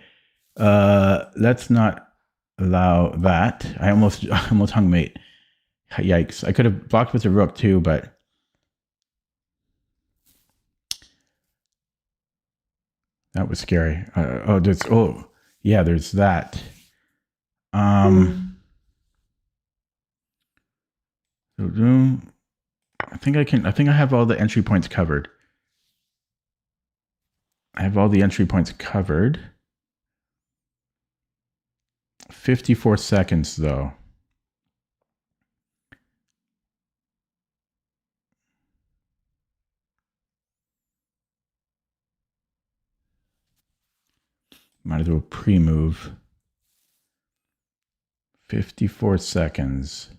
Let's not allow that. I almost hung mate. Yikes. I could have blocked with the rook too, but that was scary. There's that. I think I have all the entry points covered. I have all the entry points covered. 54 seconds though. Might as well pre-move. 54 seconds.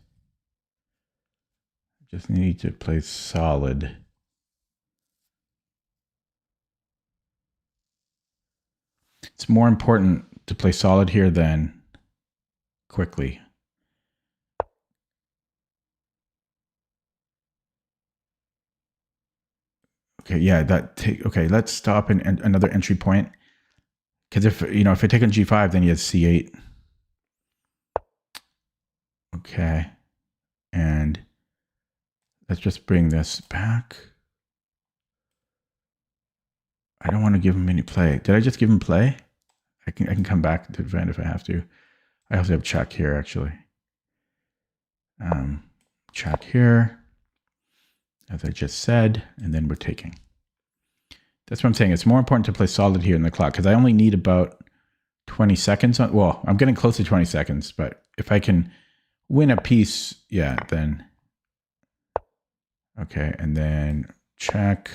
Just need to play solid. It's more important to play solid here than quickly. Okay, yeah, okay, let's stop in another entry point. Because if I take on g5, then he has c8. Okay. And let's just bring this back. I don't want to give him any play. Did I just give him play? I can come back to defend if I have to. I also have check here, actually. Check here, as I just said, and then we're taking. That's what I'm saying. It's more important to play solid here in the clock because I only need about 20 seconds. Well, I'm getting close to 20 seconds, but if I can win a piece, yeah, then. Okay, and then check.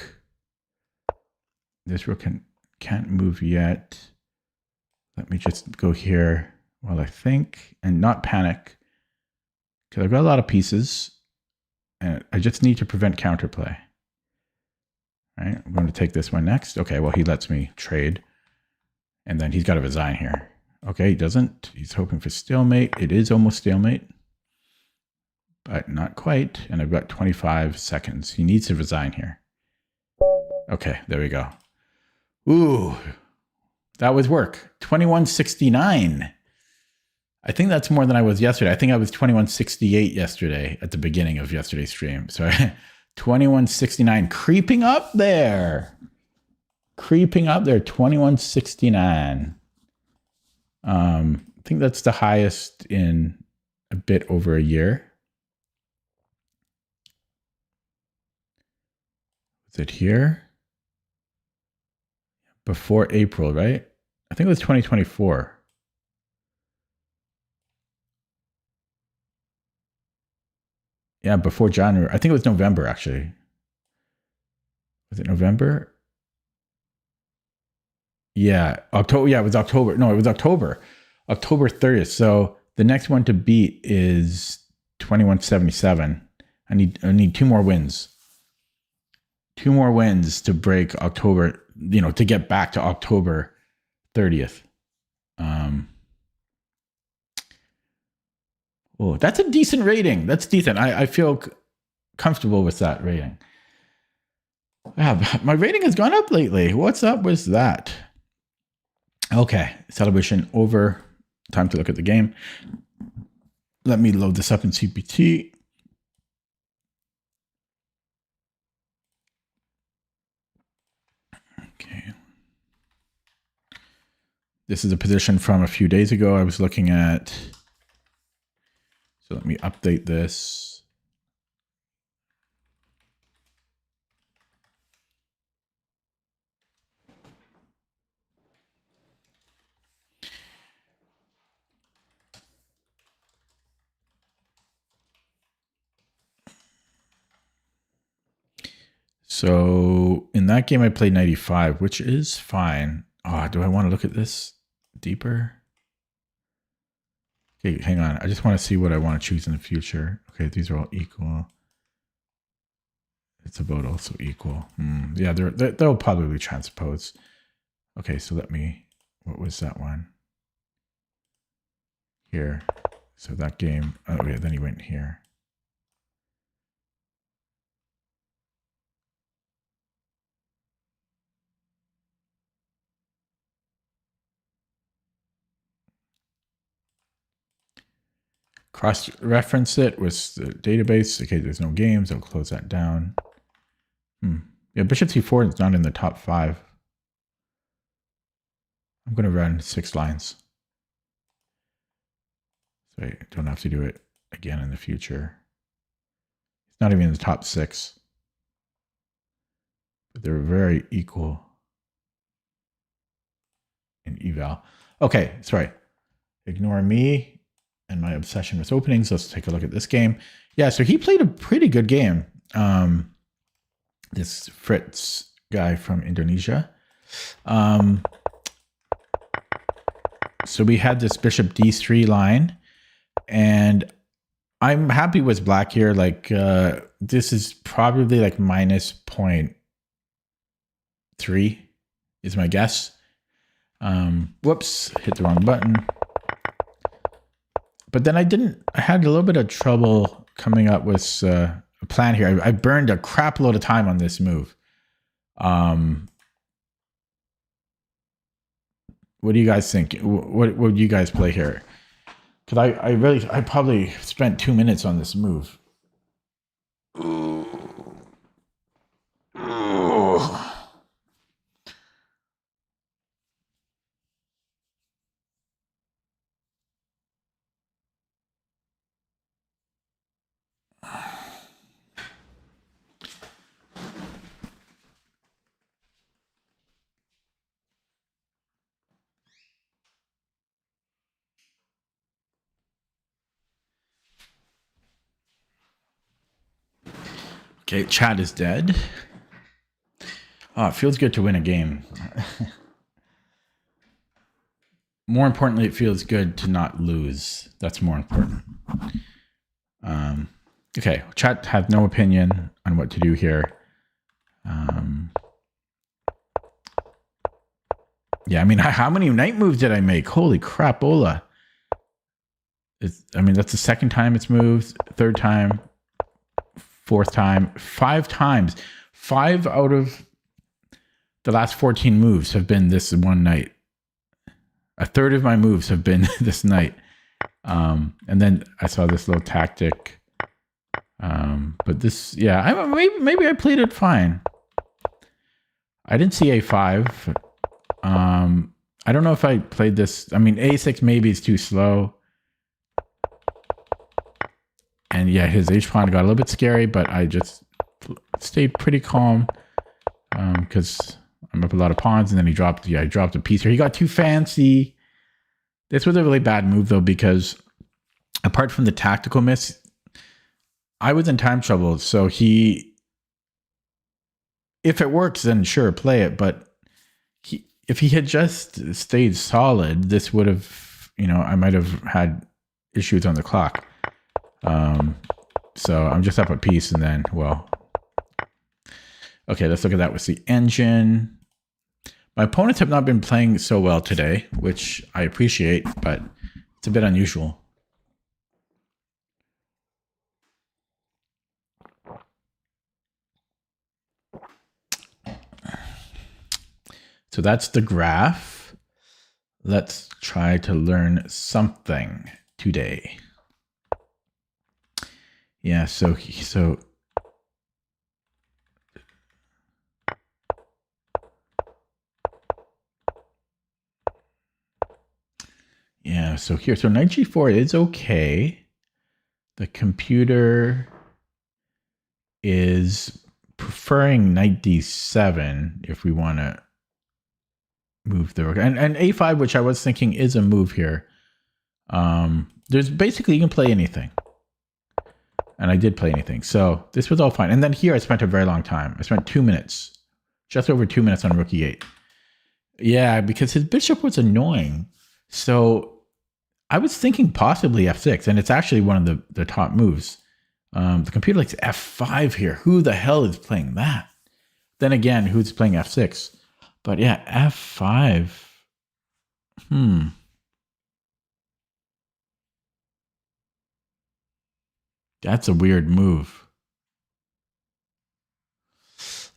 This rook can't move yet. Let me just go here while I think and not panic because I've got a lot of pieces and I just need to prevent counterplay. All right, I'm going to take this one next. Okay, well, he lets me trade. And then he's got to resign here. Okay, he doesn't. He's hoping for stalemate. It is almost stalemate, but not quite. And I've got 25 seconds. He needs to resign here. Okay, there we go. Ooh, that was work. 2169. I think that's more than I was yesterday. I think I was 2168 yesterday at the beginning of yesterday's stream. So 2169, creeping up there. Creeping up there, 2169. I think that's the highest in a bit over a year. Is it here? Before April, right? I think it was 2024. Yeah, before January. I think it was November, actually. Was it November? Yeah, October. Yeah, it was October. No, it was October. October 30th. So the next one to beat is 2177. I need 2 more wins. 2 more wins to break October, to get back to October 30th. Oh, that's a decent rating. That's decent. I feel comfortable with that rating. Yeah, my rating has gone up lately. What's up with that? Okay, celebration over. Time to look at the game. Let me load this up in CPT. Okay. This is a position from a few days ago I was looking at. So let me update this. So in that game, I played 95, which is fine. Oh, do I want to look at this deeper? Okay, hang on. I just want to see what I want to choose in the future. Okay, these are all equal. It's about also equal. Yeah, they'll probably transpose. Okay, so let me, what was that one? Here. So that game, oh yeah, then he went here. Cross-reference it with the database. Okay, there's no games. I'll close that down. Yeah, bishop c4 is not in the top 5. I'm going to run 6 lines. So I don't have to do it again in the future. It's not even in the top 6. But they're very equal in eval. Okay, sorry. Ignore me and my obsession with openings. Let's take a look at this game. Yeah, so he played a pretty good game. This Fritz guy from Indonesia. So we had this bishop d3 line, and I'm happy with black here. Like this is probably like minus 0.3 is my guess. Whoops, hit the wrong button. But then I had a little bit of trouble coming up with a plan here. I burned a crap load of time on this move. What do you guys think? What would you guys play here? Because I probably spent 2 minutes on this move. Okay, Chad is dead. Oh, it feels good to win a game. More importantly, it feels good to not lose. That's more important. Okay, chat has no opinion on what to do here. Yeah, I mean, how many knight moves did I make? Holy crapola. I mean, that's the second time it's moved, third time, fourth time, 5 times. 5 out of the last 14 moves have been this one knight. A third of my moves have been this knight. And then I saw this little tactic. But this, yeah, maybe I played it fine. I didn't see a5. I don't know if I played this. I mean, a6 maybe is too slow. And yeah, his h-pawn got a little bit scary, but I just stayed pretty calm because I'm up a lot of pawns. And then he dropped, I dropped a piece here. He got too fancy. This was a really bad move, though, because apart from the tactical miss, I was in time trouble. So if it works, then sure, play it. But if he had just stayed solid, this would have, I might have had issues on the clock. So I'm just up a piece and then, well, okay, let's look at that with the engine. My opponents have not been playing so well today, which I appreciate, but it's a bit unusual. So that's the graph. Let's try to learn something today. Yeah, so yeah, so here, so knight g4 is okay. The computer is preferring knight d7 if we want to move the rook. And a5, which I was thinking is a move here. There's basically, you can play anything. And I did play anything. So this was all fine. And then here I spent a very long time. I spent 2 minutes, just over 2 minutes on rook e8. Yeah, because his bishop was annoying. So I was thinking possibly f6, and it's actually one of the top moves. The computer likes f5 here. Who the hell is playing that? Then again, who's playing f6? But yeah, f5. That's a weird move.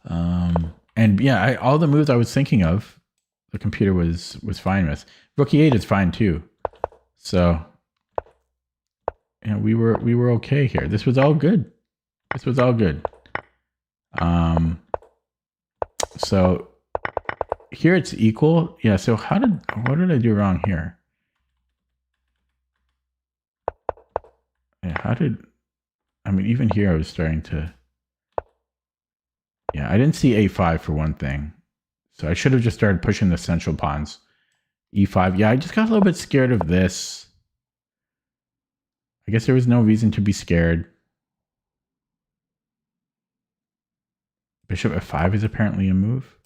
And yeah, all the moves I was thinking of, the computer was fine with. Rook e8 is fine too. So yeah, we were okay here. This was all good. This was all good. So here it's equal. Yeah, so what did I do wrong here? Yeah, I mean, even here I was starting to, yeah, I didn't see a5 for one thing. So I should have just started pushing the central pawns. e5. Yeah, I just got a little bit scared of this. I guess there was no reason to be scared. Bishop f5 is apparently a move.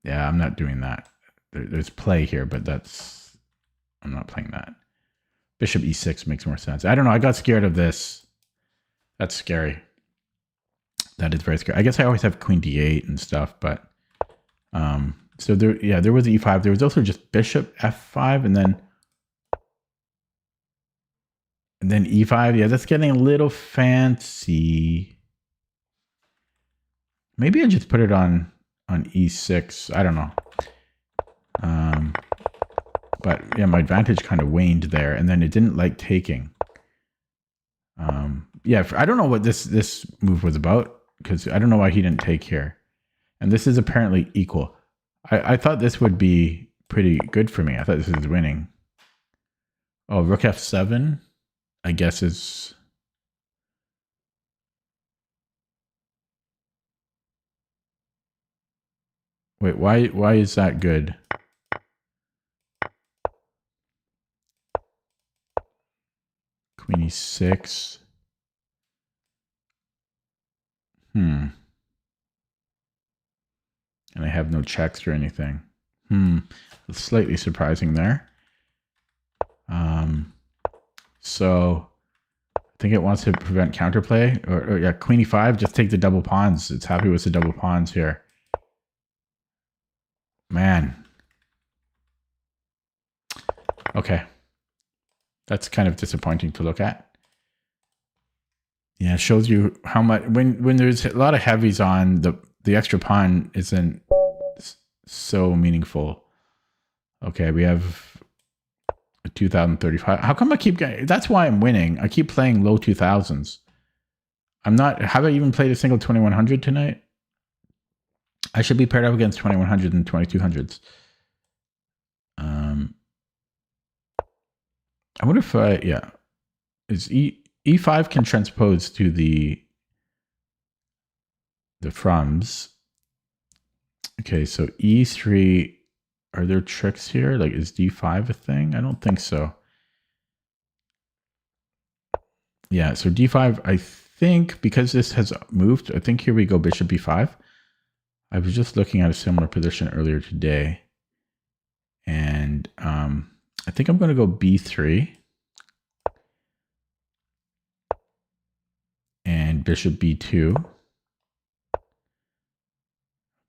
Yeah, I'm not doing that. There's play here, but I'm not playing that. Bishop e6 makes more sense. I don't know. I got scared of this. That's scary. That is very scary. I guess I always have queen d8 and stuff, but so there was e5. There was also just bishop f5 and then e5. Yeah, that's getting a little fancy. Maybe I just put it on e6. I don't know. But yeah, my advantage kind of waned there, and then it didn't like taking. Yeah, I don't know what this move was about, because I don't know why he didn't take here. And this is apparently equal. I thought this would be pretty good for me. I thought this was winning. Oh, rook f7, I guess is... Wait, why is that good? Queen e6. And I have no checks or anything. It's slightly surprising there. So I think it wants to prevent counterplay. Or yeah, queen e5, just take the double pawns. It's happy with the double pawns here. Man. Okay. That's kind of disappointing to look at. Yeah, it shows you how much when there's a lot of heavies on, the extra pawn isn't so meaningful. Okay, we have a 2035. How come I keep getting... That's why I'm winning. I keep playing low 2000s. I'm not... Have I even played a single 2100 tonight? I should be paired up against 2100 and 2200s. I wonder if is E5 can transpose to the froms. Okay, so E3, are there tricks here? Like, is D5 a thing? I don't think so. Yeah, so D5, I think, because this has moved, I think here we go bishop B5. I was just looking at a similar position earlier today. And I think I'm going to go B3. And bishop B2.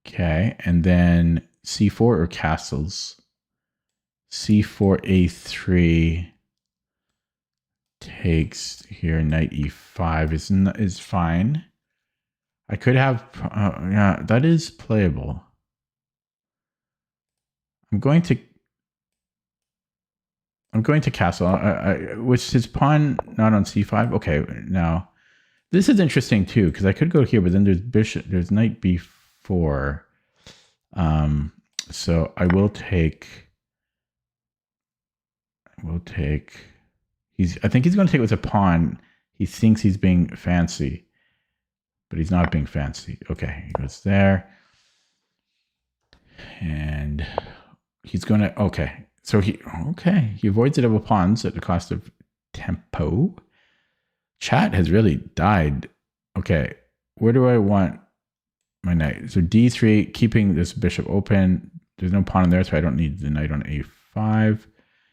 Okay, and then C4 or castles. C4, A3 takes here. Knight E5 is fine. I could have, yeah, that is playable. I'm going to castle, which is pawn not on c5. Okay, now this is interesting too because I could go here, but then there's bishop, there's knight b4. So I will take. I think he's going to take it with a pawn. He thinks he's being fancy, but he's not being fancy. Okay, he goes there, and he's going to. Okay. So he avoids the double pawns at the cost of tempo. Chat has really died. Okay, where do I want my knight? So d3, keeping this bishop open. There's no pawn in there, so I don't need the knight on a5.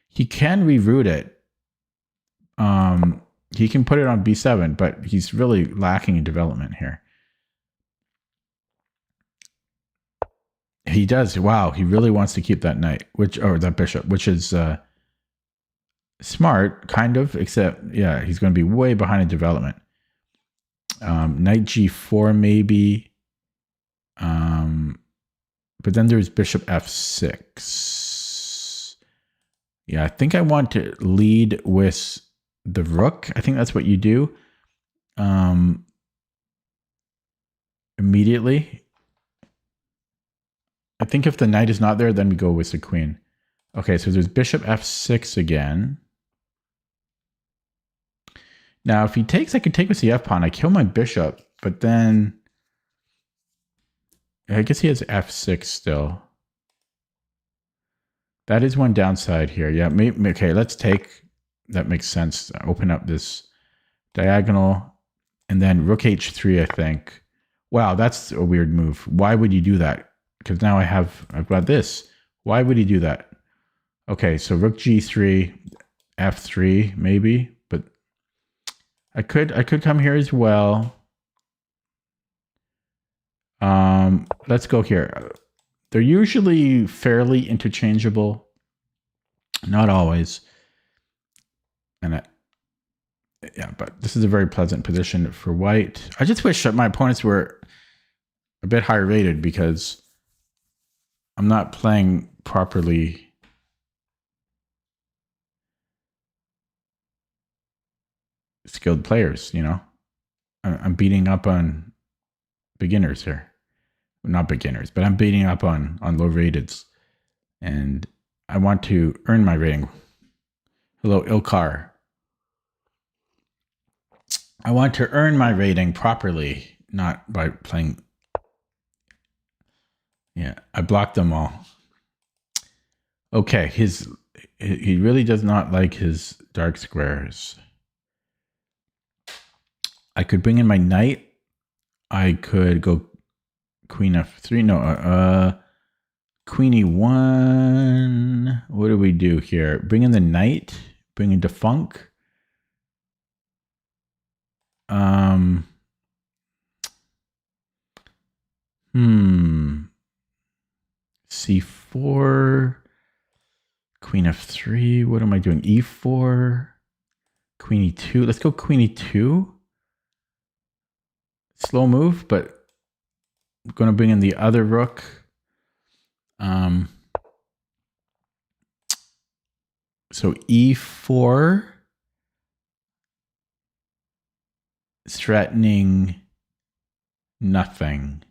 He can reroute it. He can put it on b7, but he's really lacking in development here. He does. Wow, he really wants to keep that knight, or that bishop, which is smart, kind of, except, yeah, he's going to be way behind in development. Knight g4, maybe. But then there's bishop f6. Yeah, I think I want to lead with the rook. I think that's what you do. Immediately. I think if the knight is not there, then we go with the queen. Okay, so there's bishop f6 again. Now, if he takes, I could take with the f pawn. I kill my bishop, but then I guess he has f6 still. That is one downside here. Yeah, okay, let's take. That makes sense. Open up this diagonal, and then rook h3, I think. Wow, that's a weird move. Why would you do that? Because now I've got this. Why would he do that? Okay, so rook g3, f3 maybe, but I could come here as well. Let's go here. They're usually fairly interchangeable, not always. And yeah, but this is a very pleasant position for white. I just wish that my opponents were a bit higher rated because I'm not playing properly. Skilled players, you know. I'm beating up on beginners here. Not beginners, but I'm beating up on low rateds. And I want to earn my rating. Hello, Ilkar. I want to earn my rating properly, not by playing. Yeah, I blocked them all. Okay, he really does not like his dark squares. I could bring in my knight. I could go queen f3. No, queen e1. What do we do here? Bring in the knight. Bring in defunk. C4. Queen f3. What am I doing? E4. Queen e2. Let's go queen e2. Slow move, but I'm going to bring in the other rook. So e4 is threatening nothing.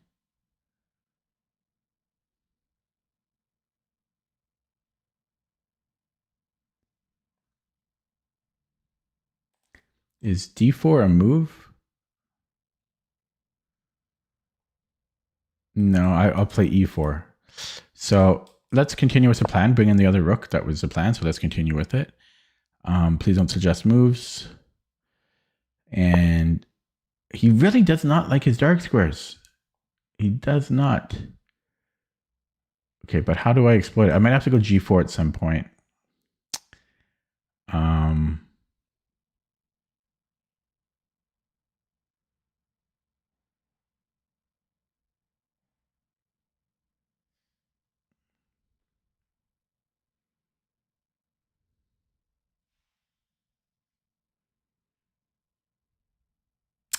Is d4 a move? No, I'll play e4. So let's continue with the plan. Bring in the other rook. That was the plan, so let's continue with it. Please don't suggest moves. And he really does not like his dark squares. He does not. Okay, but how do I exploit it? I might have to go g4 at some point.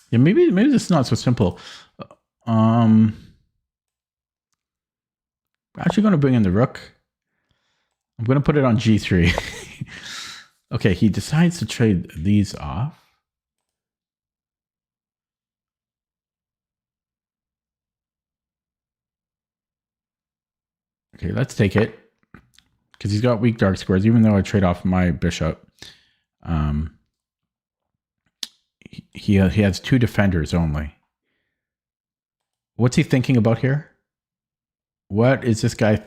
Yeah, maybe this is not so simple. I'm actually going to bring in the rook. I'm going to put it on G3. Okay, he decides to trade these off. Okay, let's take it. Because he's got weak dark squares, even though I trade off my bishop. He has 2 defenders only. What's he thinking about here? What is this guy?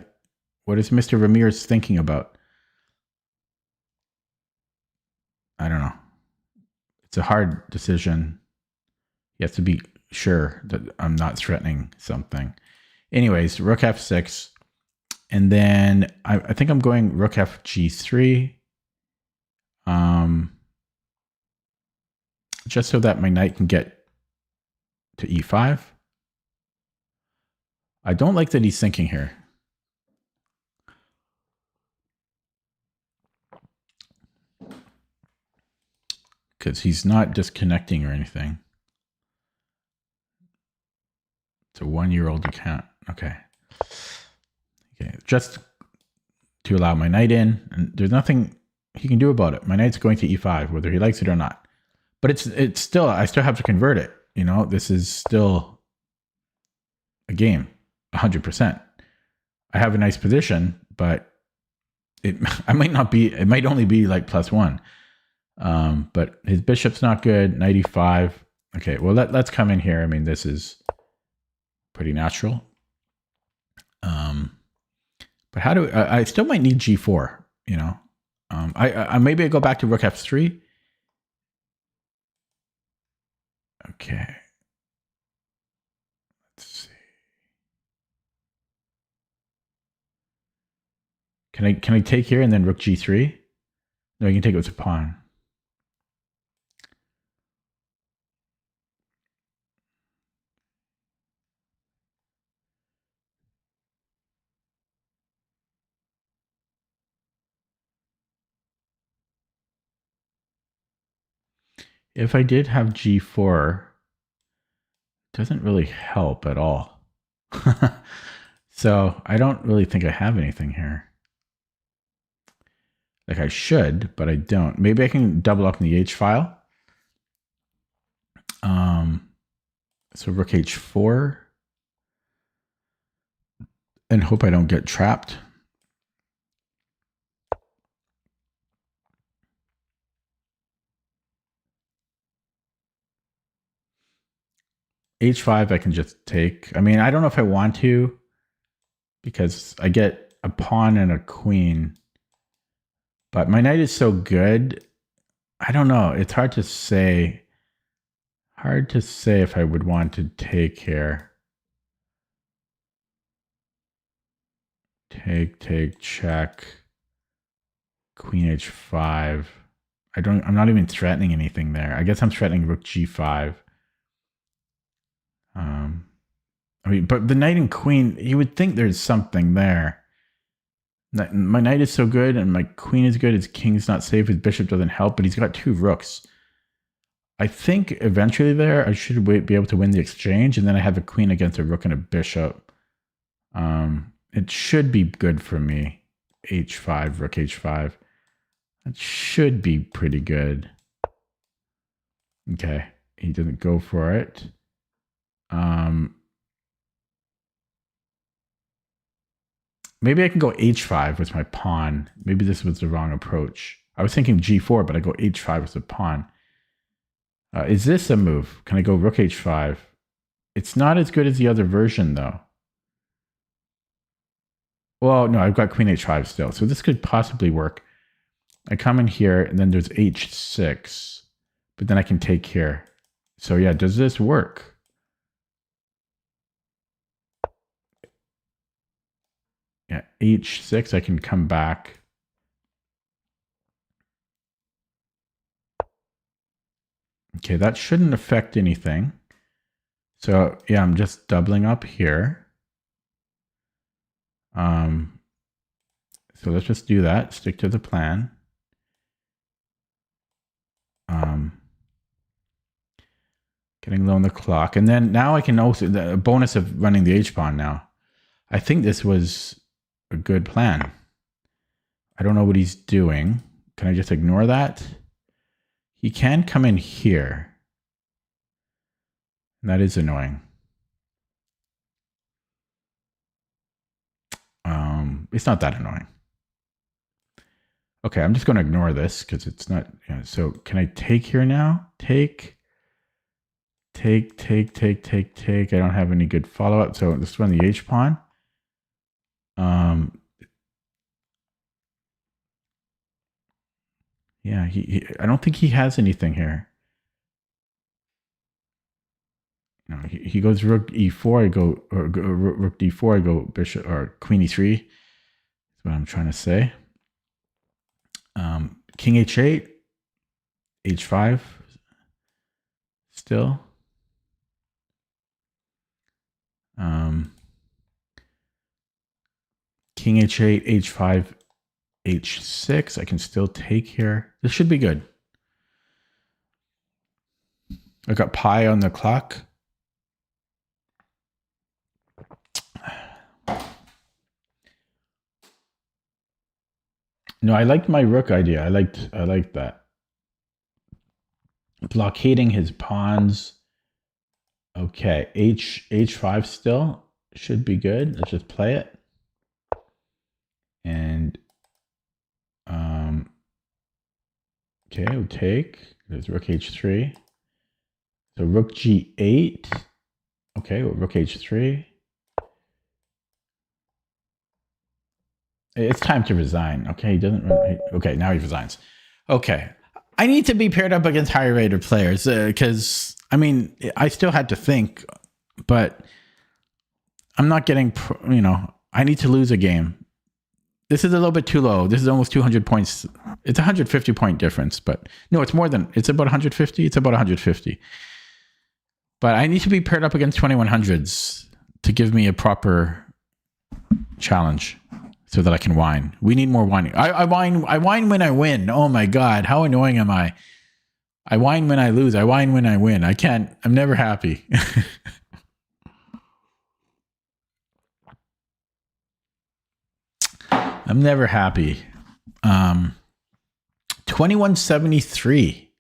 What is Mr. Ramirez thinking about? I don't know. It's a hard decision. You have to be sure that I'm not threatening something. Anyways, rook f6. And then I think I'm going rook f g3. Just so that my knight can get to e5. I don't like that he's thinking here. Because he's not disconnecting or anything. It's a 1-year-old, you can't. Okay. Okay, just to allow my knight in, and there's nothing he can do about it. My knight's going to e5, whether he likes it or not. But it's still, I still have to convert it. You know, this is still a game, 100%. I have a nice position, but it might only be like +1. But his bishop's not good. Knight e5. Okay, well let's come in here. I mean, this is pretty natural. But how do I still might need g4? You know, I maybe I go back to rook f3. Okay. Let's see. Can I take here and then rook g3? No, I can take it with a pawn. If I did have g4, it doesn't really help at all. So I don't really think I have anything here. Like I should, but I don't. Maybe I can double up in the H file. So rook h4. And hope I don't get trapped. H5 I can just take. I mean, I don't know if I want to, because I get a pawn and a queen. But my knight is so good. I don't know. It's hard to say. Hard to say if I would want to take here. Take, check. Queen h5. I'm not even threatening anything there. I guess I'm threatening rook g5. I mean, but the knight and queen, you would think there's something there. My knight is so good and my queen is good. His king's not safe. His bishop doesn't help, but he's got 2 rooks. I think eventually there, I should be able to win the exchange, and then I have a queen against a rook and a bishop. It should be good for me. H5, rook h5. That should be pretty good. Okay, he didn't go for it. Maybe I can go h5 with my pawn. Maybe this was the wrong approach. I was thinking g4, but I go h5 with the pawn. Is this a move? Can I go rook h5? It's not as good as the other version, though. Well, no, I've got queen h5 still, so this could possibly work. I come in here, and then there's h6, but then I can take here. So yeah, does this work? Yeah, h6, I can come back. Okay, that shouldn't affect anything. So yeah, I'm just doubling up here. So let's just do that, stick to the plan. Getting low on the clock. And then now I can also, the bonus of running the h-pawn now. I think this was a good plan. I don't know what he's doing. Can I just ignore that? He can come in here. That is annoying. It's not that annoying. Okay, I'm just going to ignore this because it's not. So can I take here now? Take. I don't have any good follow up. So let's run the H pawn. Yeah, I don't think he has anything here. No, he goes rook e4. I go rook d4. I go bishop or queen e3. That's what I'm trying to say. King h8, h5. Still. King h8, h5, h6. I can still take here. This should be good. I got pi on the clock. No, I liked my rook idea. I liked that. Blockading his pawns. Okay, h5 still should be good. Let's just play it. And okay, we'll take. There's rook h3. So rook g8. Okay, well, rook h3. It's time to resign. Okay, he doesn't. Okay, now he resigns. Okay, I need to be paired up against higher rated players because I mean I still had to think, but I'm not getting. I need to lose a game. This is a little bit too low. This is almost 200 points. It's a 150 point difference, but no, it's more than. It's about 150. It's about 150. But I need to be paired up against 2100s to give me a proper challenge. So that I can whine. We need more whining. I whine when I win. Oh my God, how annoying am I? I whine when I lose. I whine when I win. I can't. I'm never happy. I'm never happy. 2173.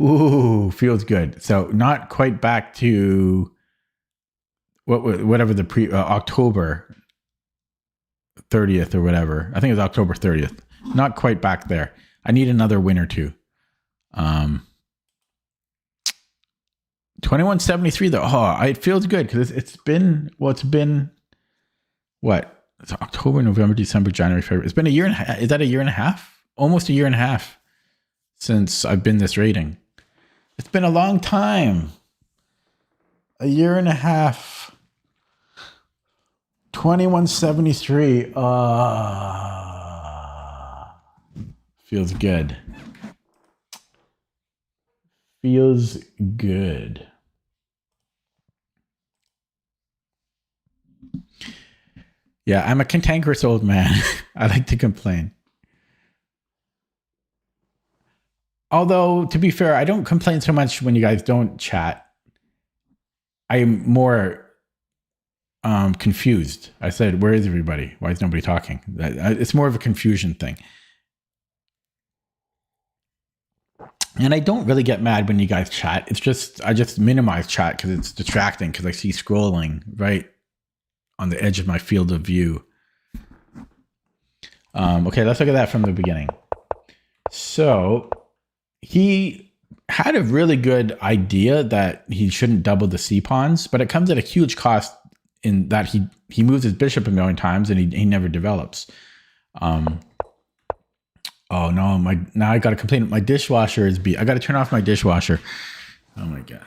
Ooh, feels good. So not quite back to whatever the October 30th or whatever. I think it was October 30th. Not quite back there. I need another win or two. 2173 though. Oh, it feels good because it's been what? It's October, November, December, January, February. It's been a year and a half. Is that a year and a half? Almost a year and a half since I've been this rating. It's been a long time. A year and a half. 2173. Feels good. Feels good. Yeah, I'm a cantankerous old man. I like to complain. Although, to be fair, I don't complain so much when you guys don't chat. I'm more confused. I said, where is everybody? Why is nobody talking? It's more of a confusion thing. And I don't really get mad when you guys chat. It's just, I just minimize chat because it's distracting because I see scrolling right on the edge of my field of view. Okay, let's look at that from the beginning. So he had a really good idea that he shouldn't double the C pawns, but it comes at a huge cost in that he moves his bishop a million times and he never develops. Oh no, now I got to complain. My dishwasher is I got to turn off my dishwasher. Oh my God.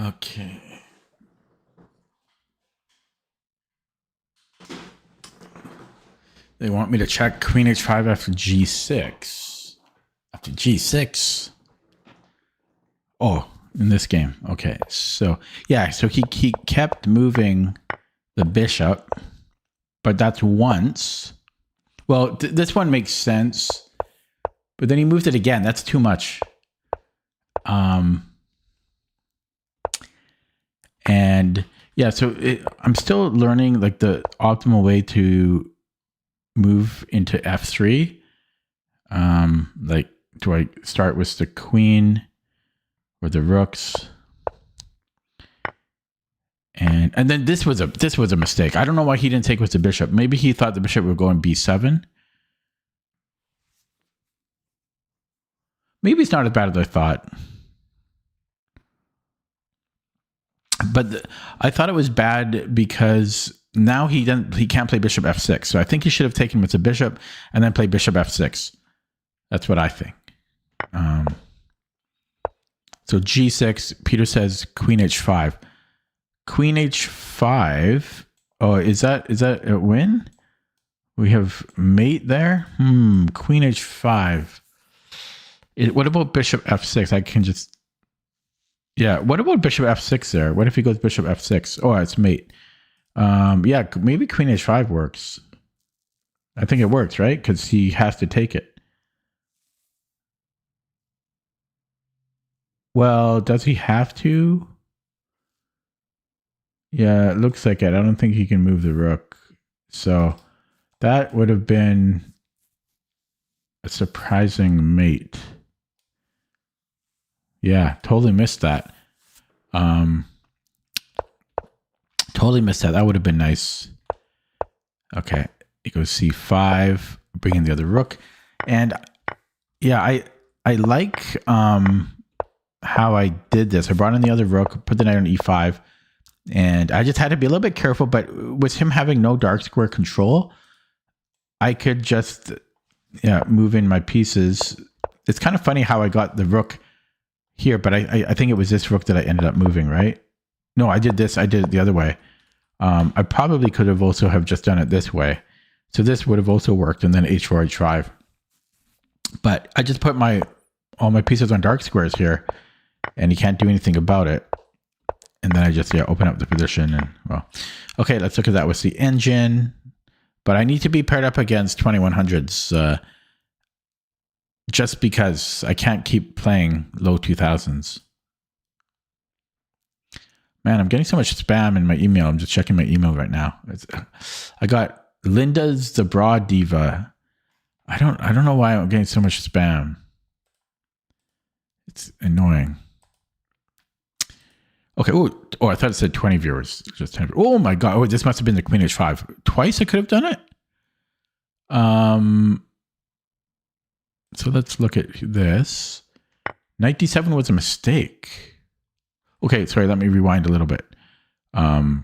Okay. They want me to check queen h5 after g6. After g6. Oh, in this game. Okay. So, yeah. So he kept moving the bishop. But that's once. Well, this one makes sense. But then he moved it again. That's too much. And yeah, so I'm still learning like the optimal way to move into f3. Like, do I start with the queen or the rooks? And then this was a mistake. I don't know why he didn't take with the bishop. Maybe he thought the bishop would go in b7. Maybe it's not as bad as I thought. But I thought it was bad because now he can't play bishop f6. So I think he should have taken with the bishop and then play bishop f6. That's what I think. So g6, Peter says queen h5. Queen h5. Oh, is that a win? We have mate there. Queen h5. What about bishop f6? I can just... Yeah, what about bishop f6 there? What if he goes bishop f6? Oh, it's mate. Yeah, maybe queen h5 works. I think it works, right? Because he has to take it. Well, does he have to? Yeah, it looks like it. I don't think he can move the rook. So that would have been a surprising mate. Yeah, totally missed that. Totally missed that. That would have been nice. Okay, he goes c5, bring in the other rook. And yeah, I like how I did this. I brought in the other rook, put the knight on e5, and I just had to be a little bit careful. But with him having no dark square control, I could just move in my pieces. It's kind of funny how I got the rook here, but I think it was this rook that I ended up moving, right? No, I did this. I did it the other way. I probably could have also have just done it this way. So this would have also worked, and then h4, h5. But I just put all my pieces on dark squares here, and he can't do anything about it. And then I just open up the position, and well, okay, let's look at that with the engine. But I need to be paired up against 2100s just because I can't keep playing low 2000s. Man, I'm getting so much spam in my email. I'm just checking my email right now. I got Linda's the Broad Diva. I don't know why I'm getting so much spam. It's annoying. Okay. Oh, I thought it said 20 viewers. Just 10. Oh my god. Oh, this must have been the queen h5. Twice I could have done it. So let's look at this. Knight d7 was a mistake. Okay, sorry, let me rewind a little bit. Okay,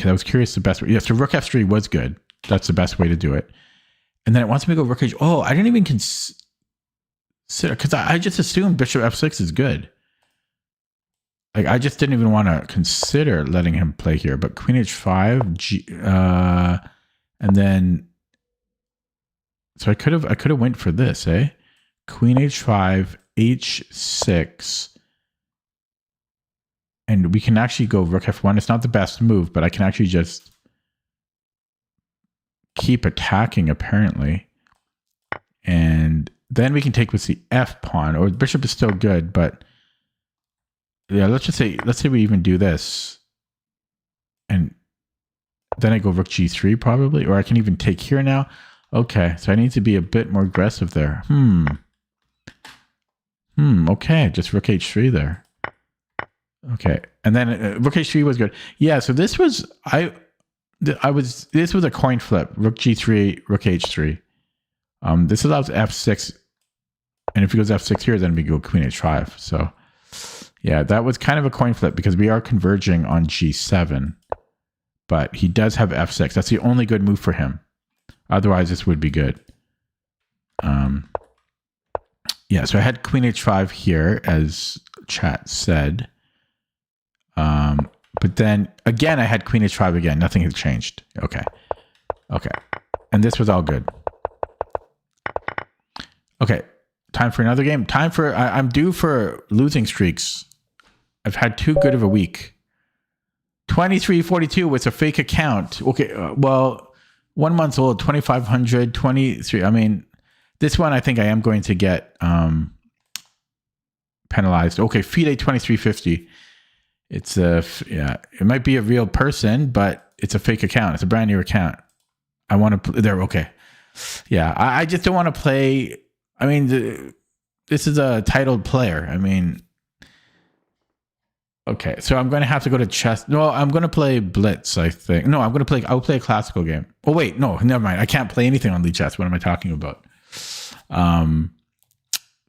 I was curious the best way. Yeah, so rook f3 was good. That's the best way to do it. And then it wants me to go rook h. Oh, I didn't even consider, because I just assumed bishop f6 is good. Like, I just didn't even want to consider letting him play here. But queen h5, and then, so I could have went for this, eh? Queen h5, h6. And we can actually go rook f1. It's not the best move, but I can actually just keep attacking, apparently. And then we can take with the f pawn. Or bishop is still good, but yeah, let's say we even do this. And then I go rook g3 probably, or I can even take here now. Okay, so I need to be a bit more aggressive there. Okay, just rook h3 there. Okay, and then rook h3 was good. Yeah, so this was this was a coin flip. Rook g3, rook h3. This allows f6, and if he goes f6 here, then we go queen h5. So yeah, that was kind of a coin flip because we are converging on g7, but he does have f6. That's the only good move for him. Otherwise, this would be good. Yeah, so I had queen h5 here, as chat said. But then again, I had Queen H5 again. Nothing had changed. Okay. And this was all good. Okay. Time for another game. I'm due for losing streaks. I've had too good of a week. 2342 was a fake account. Okay. Well, 1 month old, 2,500, 23. I mean, this one, I think I am going to get penalized. Okay. FIDE 2350. It's it might be a real person, but it's a fake account. It's a brand new account. I want to there. Okay. Yeah. I just don't want to play. I mean, this is a titled player. I mean, okay. So I'm going to have to go to chess. No, I'm going to play Blitz, I think. No, I'll play a classical game. Oh, wait. No, never mind. I can't play anything on Lead Chess. What am I talking about?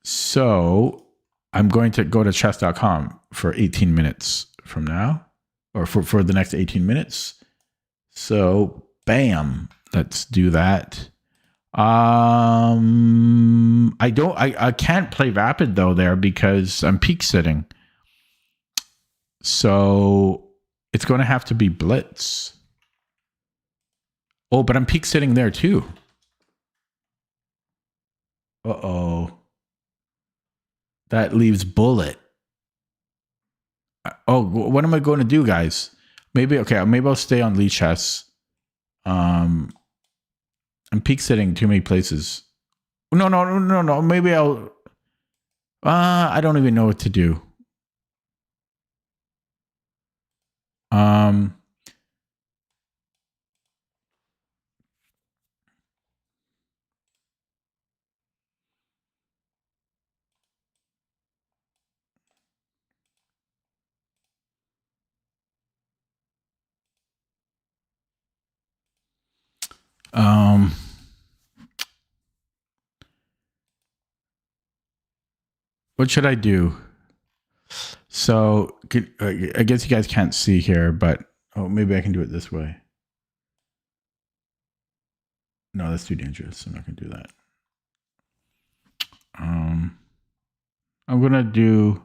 So I'm going to go to chess.com for 18 minutes from now, or for the next 18 minutes. So bam, let's do that. I can't play rapid though there because I'm peak sitting. So it's going to have to be Blitz. Oh, but I'm peak sitting there too. Uh-oh. That leaves Bullet. Oh, what am I going to do, guys? Maybe I'll stay on Lead Chess. I'm peak sitting too many places. No. Maybe I'll. I don't even know what to do. What should I do? So I guess you guys can't see here, but maybe I can do it this way. No, that's too dangerous. I'm not going to do that. I'm going to do.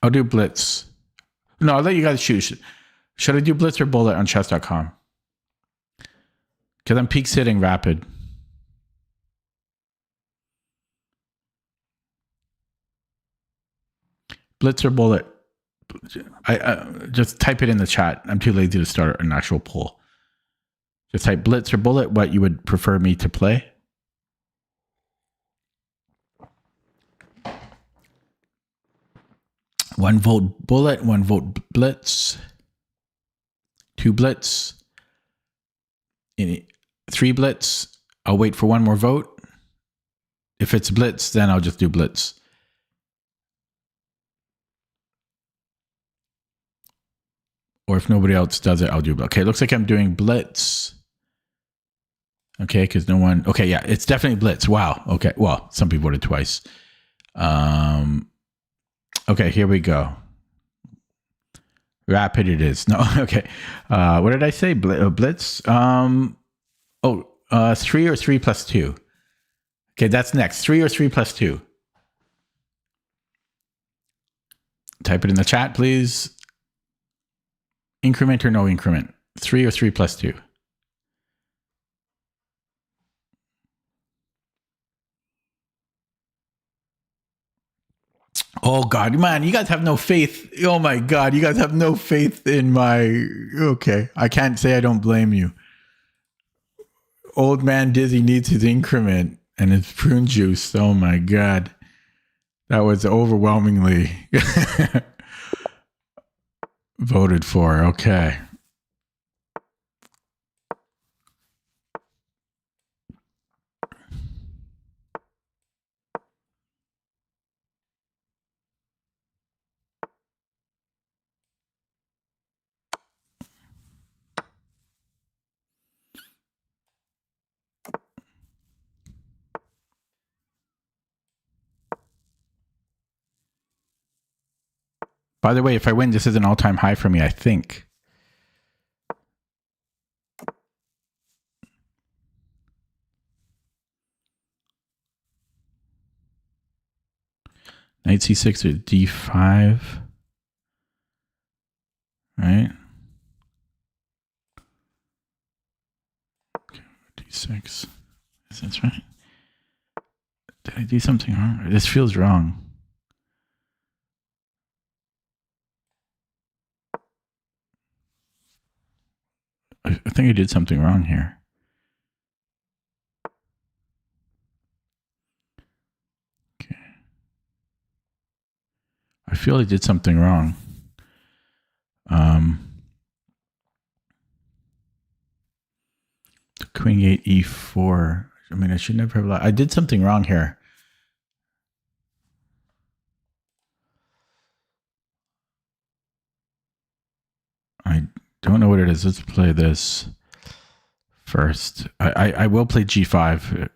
I'll do Blitz. No, I'll let you guys choose. Should I do Blitz or Bullet on chess.com? Because I'm peak sitting rapid. Blitz or Bullet? I just type it in the chat. I'm too lazy to start an actual poll. Just type Blitz or Bullet, what you would prefer me to play. One vote Bullet, 1 vote Blitz, 2 Blitz, 3 Blitz. I'll wait for 1 more vote. If it's Blitz, then I'll just do Blitz. Or if nobody else does it, I'll do Blitz. Okay, looks like I'm doing Blitz. Okay, because no one... Okay, yeah, it's definitely Blitz. Wow. Okay, well, some people voted twice. Okay, here we go. Rapid it is. No, okay. What did I say? Blitz? 3 or 3 plus 2? Okay, that's next. 3 or 3 plus 2? Type it in the chat, please. Increment or no increment? 3 or 3 plus 2? Oh, God, man, you guys have no faith. Oh, my God, you guys have no faith in my... Okay, I can't say I don't blame you. Old man Dizzy needs his increment and his prune juice. Oh, my God. That was overwhelmingly voted for. Okay. By the way, if I win, this is an all-time high for me, I think. Knight c6 or d5. Right? Okay, d6. That's right. Did I do something wrong? This feels wrong. I think I did something wrong here. Okay. I feel I did something wrong. Queen 8 e4. I mean, I should never have. I did something wrong here. I don't know what it is. Let's play this first. I will play g5.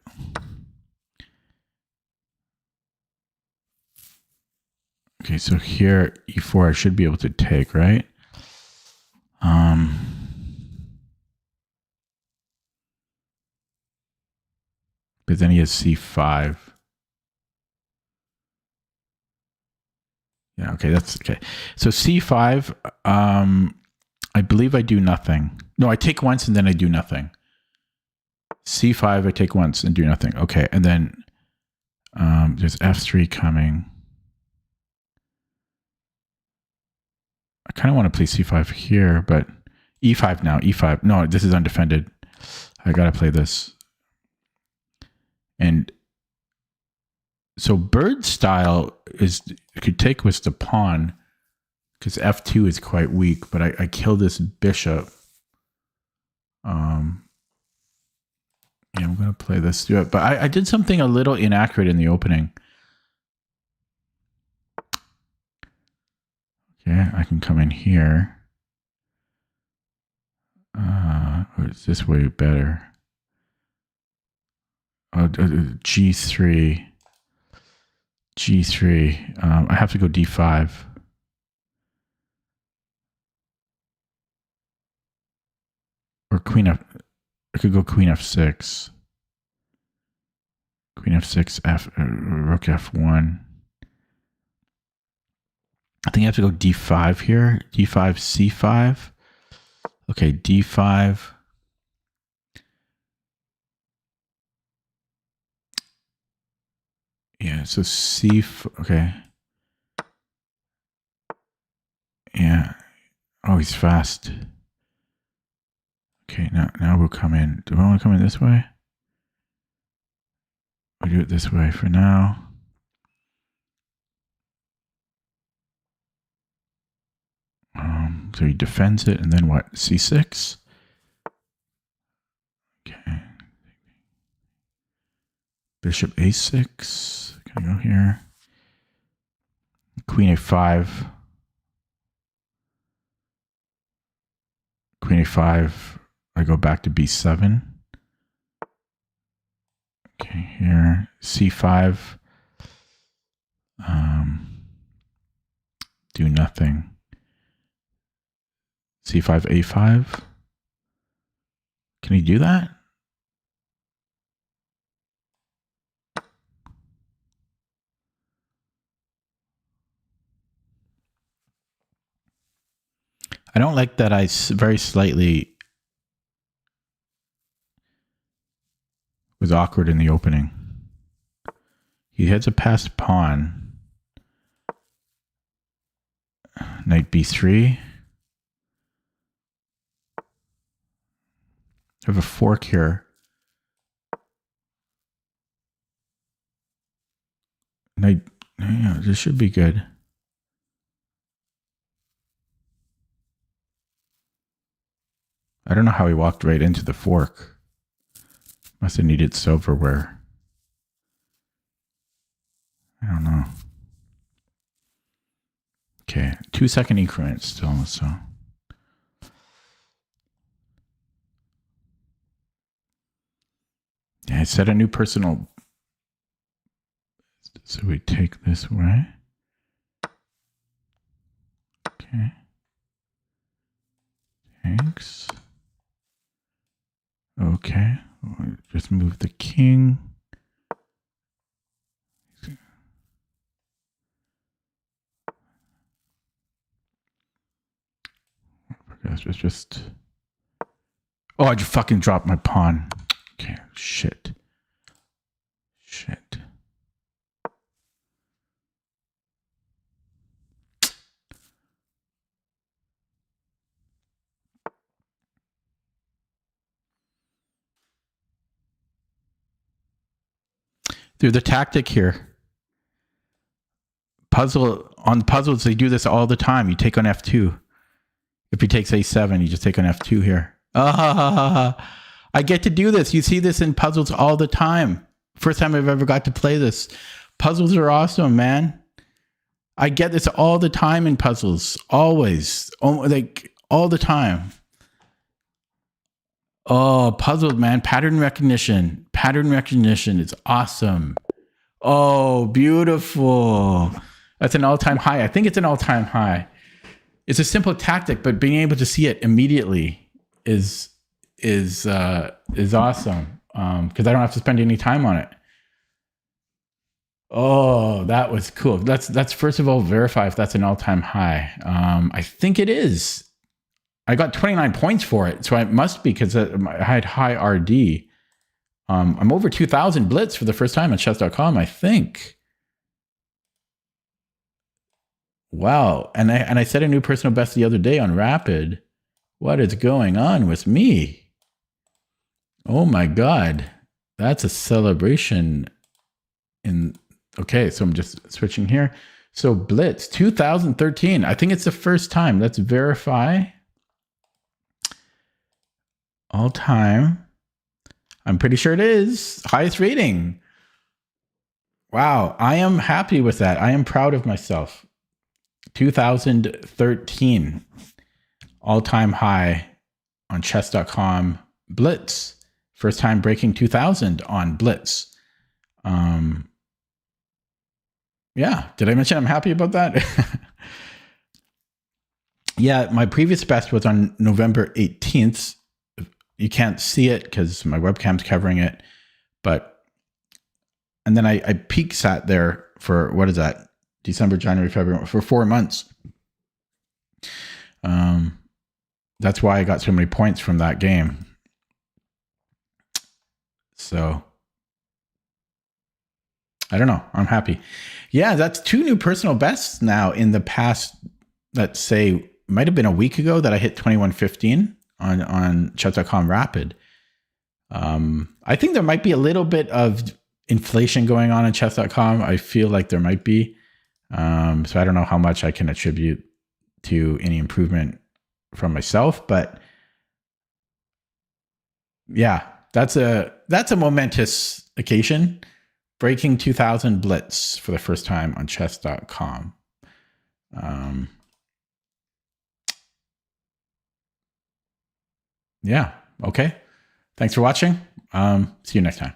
Okay, so here e4 I should be able to take, right? But then he has c5. Yeah, okay, that's okay. So c5, I believe I do nothing. No, I take once and then I do nothing. c5, I take once and do nothing. Okay, and then there's f3 coming. I kind of want to play c5 here, but e5 now, e5. No, this is undefended. I got to play this. And so bird style could take with the pawn because f2 is quite weak, but I kill this bishop. Yeah, I'm going to play this through it. But I did something a little inaccurate in the opening. Okay, I can come in here. Or is this way better? G3. G3. I have to go D5. Or Queen F. I could go Queen F6. Queen F6, Rook F1. I think I have to go D5 here. D5, C5. Okay, D5. Yeah, so C. Okay. Yeah. Oh, he's fast. Okay, now we'll come in. Do I want to come in this way? We'll do it this way for now. So he defends it, and then what? C6? Okay. Bishop A6. Can I go here? Queen A5. Queen A5. I go back to B7. Okay, here. C5. Do nothing. C5, A5. Can he do that? I don't like that I very slightly was awkward in the opening. He has a passed pawn. Knight B3. I have a fork here. Knight, yeah, this should be good. I don't know how he walked right into the fork. Must have needed silverware. I don't know. Okay, 2-second increments still, so. Yeah, I set a new personal. So we take this way. Okay. Thanks. Okay. Just move the king. Just. Oh, I just fucking dropped my pawn. Okay, shit. Dude, the tactic here. On puzzles, they do this all the time. You take on F2. If he takes A7, you just take on F2 here. I get to do this. You see this in puzzles all the time. First time I've ever got to play this. Puzzles are awesome, man. I get this all the time in puzzles. Always. Like, all the time. Oh, puzzles, man. Pattern recognition. Pattern recognition is awesome. Oh, beautiful. That's an all-time high. I think it's an all-time high. It's a simple tactic, but being able to see it immediately is awesome. Because I don't have to spend any time on it. Oh, that was cool. Let's first of all verify if that's an all-time high. I think it is. I got 29 points for it, so it must be because I had high RD. I'm over 2,000 blitz for the first time on chess.com, I think. Wow. And I set a new personal best the other day on Rapid. What is going on with me? Oh my God. That's a celebration. Okay, so I'm just switching here. So Blitz 2013. I think it's the first time. Let's verify. All time. I'm pretty sure it is. Highest rating. Wow. I am happy with that. I am proud of myself. 2013. All-time high on chess.com Blitz. First time breaking 2,000 on Blitz. Yeah. Did I mention I'm happy about that? Yeah. My previous best was on November 18th. You can't see it because my webcam's covering it. And then I peak sat there for, what is that? December, January, February, for 4 months. That's why I got so many points from that game. So I don't know. I'm happy. Yeah, that's 2 new personal bests now in the past, let's say, might have been a week ago that I hit 2115 on chess.com Rapid. I think there might be a little bit of inflation going on in chess.com. I feel like there might be. So I don't know how much I can attribute to any improvement from myself, but yeah, that's a momentous occasion. Breaking 2,000 blitz for the first time on chess.com. Yeah. Okay. Thanks for watching. See you next time.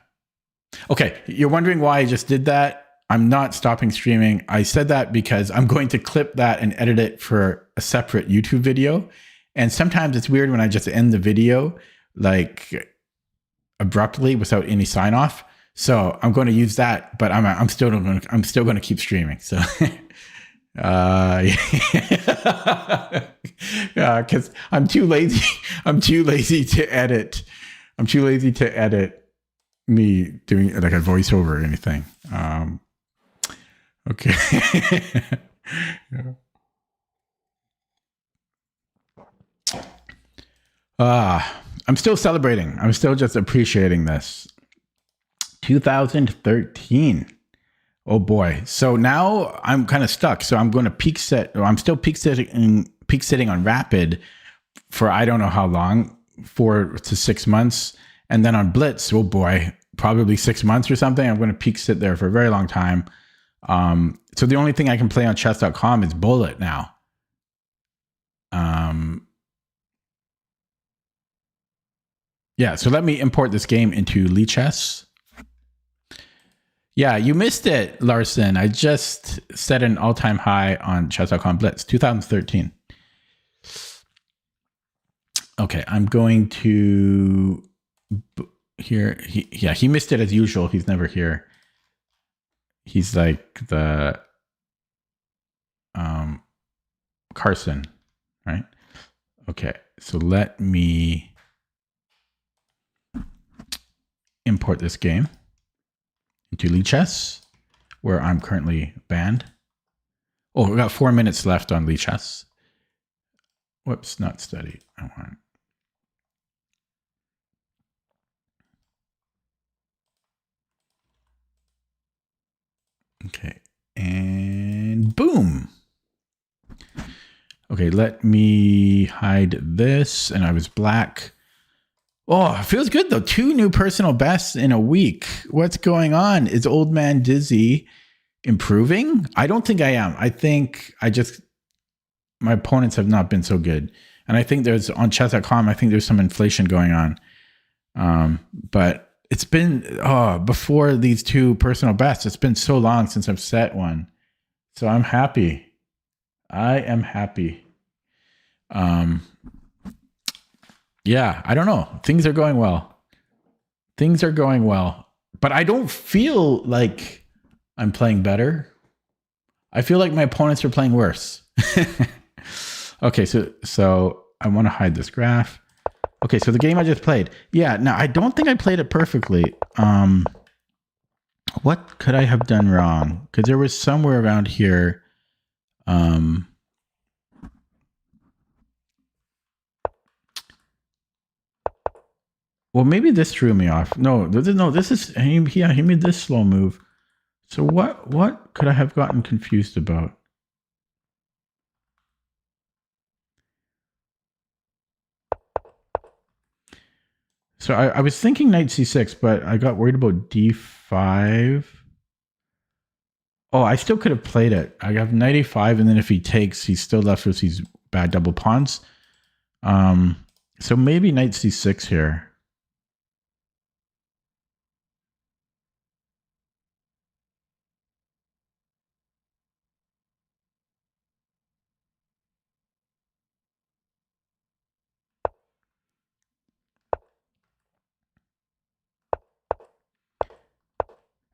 Okay. You're wondering why I just did that. I'm not stopping streaming. I said that because I'm going to clip that and edit it for a separate YouTube video. And sometimes it's weird when I just end the video like abruptly without any sign off. So I'm going to use that, but I'm still going to keep streaming. So yeah, because I'm too lazy. I'm too lazy to edit. I'm too lazy to edit me doing like a voiceover or anything. Okay. I'm still celebrating. I'm still just appreciating this. 2013. Oh boy. So now I'm kind of stuck. So I'm going to peak set. I'm still peak sitting on Rapid for I don't know how long, 4 to 6 months. And then on Blitz, oh boy, probably 6 months or something. I'm going to peak sit there for a very long time. So the only thing I can play on chess.com is Bullet now. Yeah, so let me import this game into Lichess. Yeah, you missed it, Larson. I just set an all-time high on chess.com Blitz, 2013. Okay, I'm going to here. He missed it as usual. He's never here. He's like the Carson, right? Okay, so let me import this game into Lichess, where I'm currently banned. Oh, we got 4 minutes left on Lichess. Whoops, not study. I want. Okay, and boom. Okay, let me hide this. And I was black. Oh, it feels good though. 2 new personal bests in a week. What's going on? Is Old Man Dizzy improving? I don't think I am. I think my opponents have not been so good. And I think there's on chess.com, I think there's some inflation going on. But it's been, before these 2 personal bests, it's been so long since I've set one. So I'm happy. I am happy. Yeah, I don't know. Things are going well. But I don't feel like I'm playing better. I feel like my opponents are playing worse. Okay, so I want to hide this graph. Okay, so the game I just played. Yeah, now I don't think I played it perfectly. What could I have done wrong? Because there was somewhere around here. Well, maybe this threw me off. This is he made this slow move. So what could I have gotten confused about? So I was thinking knight c6, but I got worried about d5. Oh, I still could have played it. I have knight a5, and then if he takes, he's still left with these bad double pawns. So maybe knight c6 here.